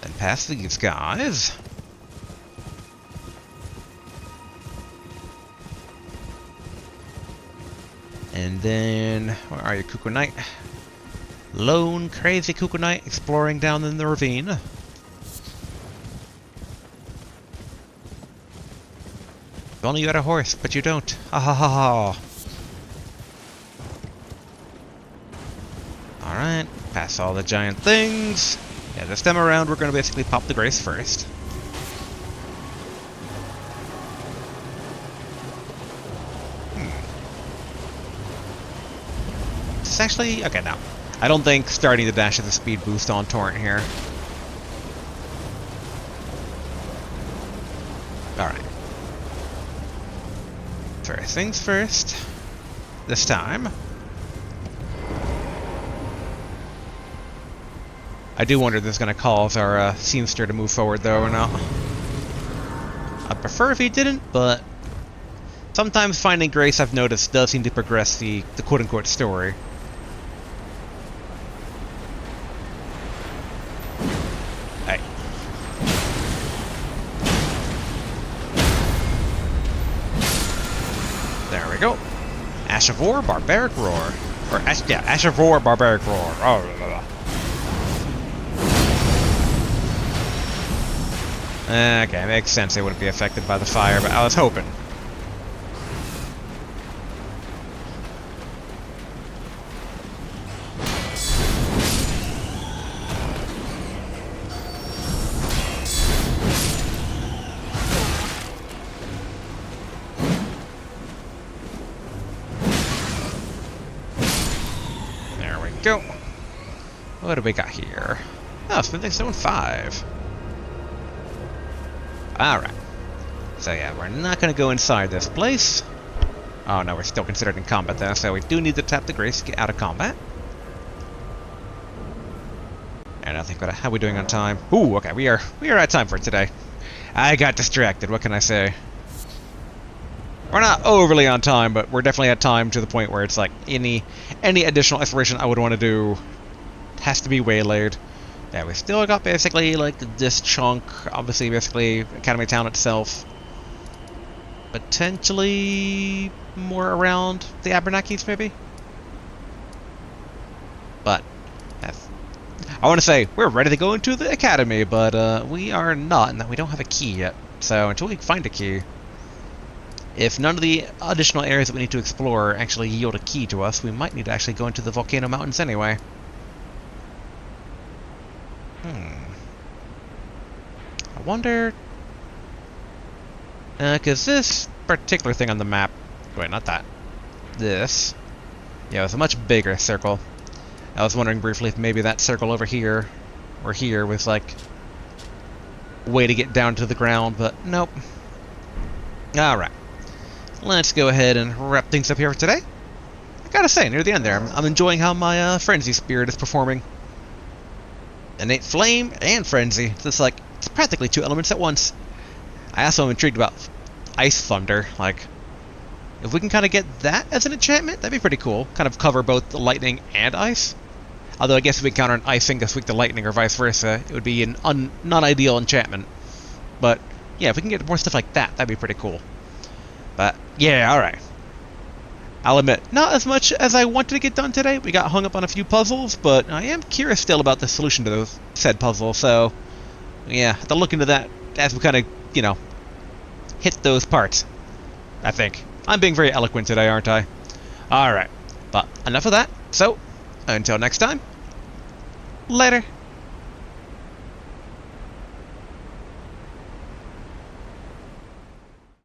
Then past these guys. And then, where are you, Cuckoo Knight? Lone, crazy Cuckoo Knight exploring down in the ravine. If only you had a horse, but you don't. Ha ha ha ha. Alright, pass all the giant things. Yeah, this time around we're going to basically pop the grace first. It's actually... okay, no. I don't think starting the dash is a speed boost on Torrent here. Alright. First things first. This time. I do wonder if this is going to cause our Seamster to move forward, though, or not. I'd prefer if he didn't, but... sometimes finding grace, I've noticed, does seem to progress the quote-unquote story. Hey. There we go. Ash of War, Barbaric Roar. Or, Ash of War, Barbaric Roar. Oh, blah, blah, blah. Okay, makes sense they wouldn't be affected by the fire, but I was hoping. Go. What do we got here? Oh, Smithing Stone 5. Alright. So yeah, we're not going to go inside this place. Oh no, we're still considered in combat though, so we do need to tap the grace to get out of combat. And I think, how are we doing on time? Ooh, okay, we are at time for today. I got distracted, what can I say? We're not overly on time, but we're definitely at time to the point where it's like any additional exploration I would want to do has to be waylaid. Yeah, we still got basically like this chunk, obviously basically Academy Town itself. Potentially more around the Abenakis maybe? But I want to say we're ready to go into the Academy, but we are not, in that we don't have a key yet. So until we find a key, if none of the additional areas that we need to explore actually yield a key to us, we might need to actually go into the Volcano Mountains anyway. I wonder... because this particular thing on the map... Wait, not that. This. Yeah, it's a much bigger circle. I was wondering briefly if maybe that circle over here, or here, was like... a way to get down to the ground, but nope. Alright. Let's go ahead and wrap things up here for today. I gotta say, near the end there, I'm enjoying how my Frenzy Spirit is performing. Innate Flame and Frenzy. It's just like, it's practically two elements at once. I also am intrigued about Ice Thunder. Like, if we can kind of get that as an enchantment, that'd be pretty cool. Kind of cover both the lightning and ice. Although I guess if we counter an ice thing to speak to lightning or vice versa, it would be an non-ideal enchantment. But, yeah, if we can get more stuff like that, that'd be pretty cool. But, yeah, alright. I'll admit, not as much as I wanted to get done today. We got hung up on a few puzzles, but I am curious still about the solution to those said puzzles, so... yeah, have to look into that as we kind of, you know, hit those parts, I think. I'm being very eloquent today, aren't I? Alright, but enough of that. So, until next time, later.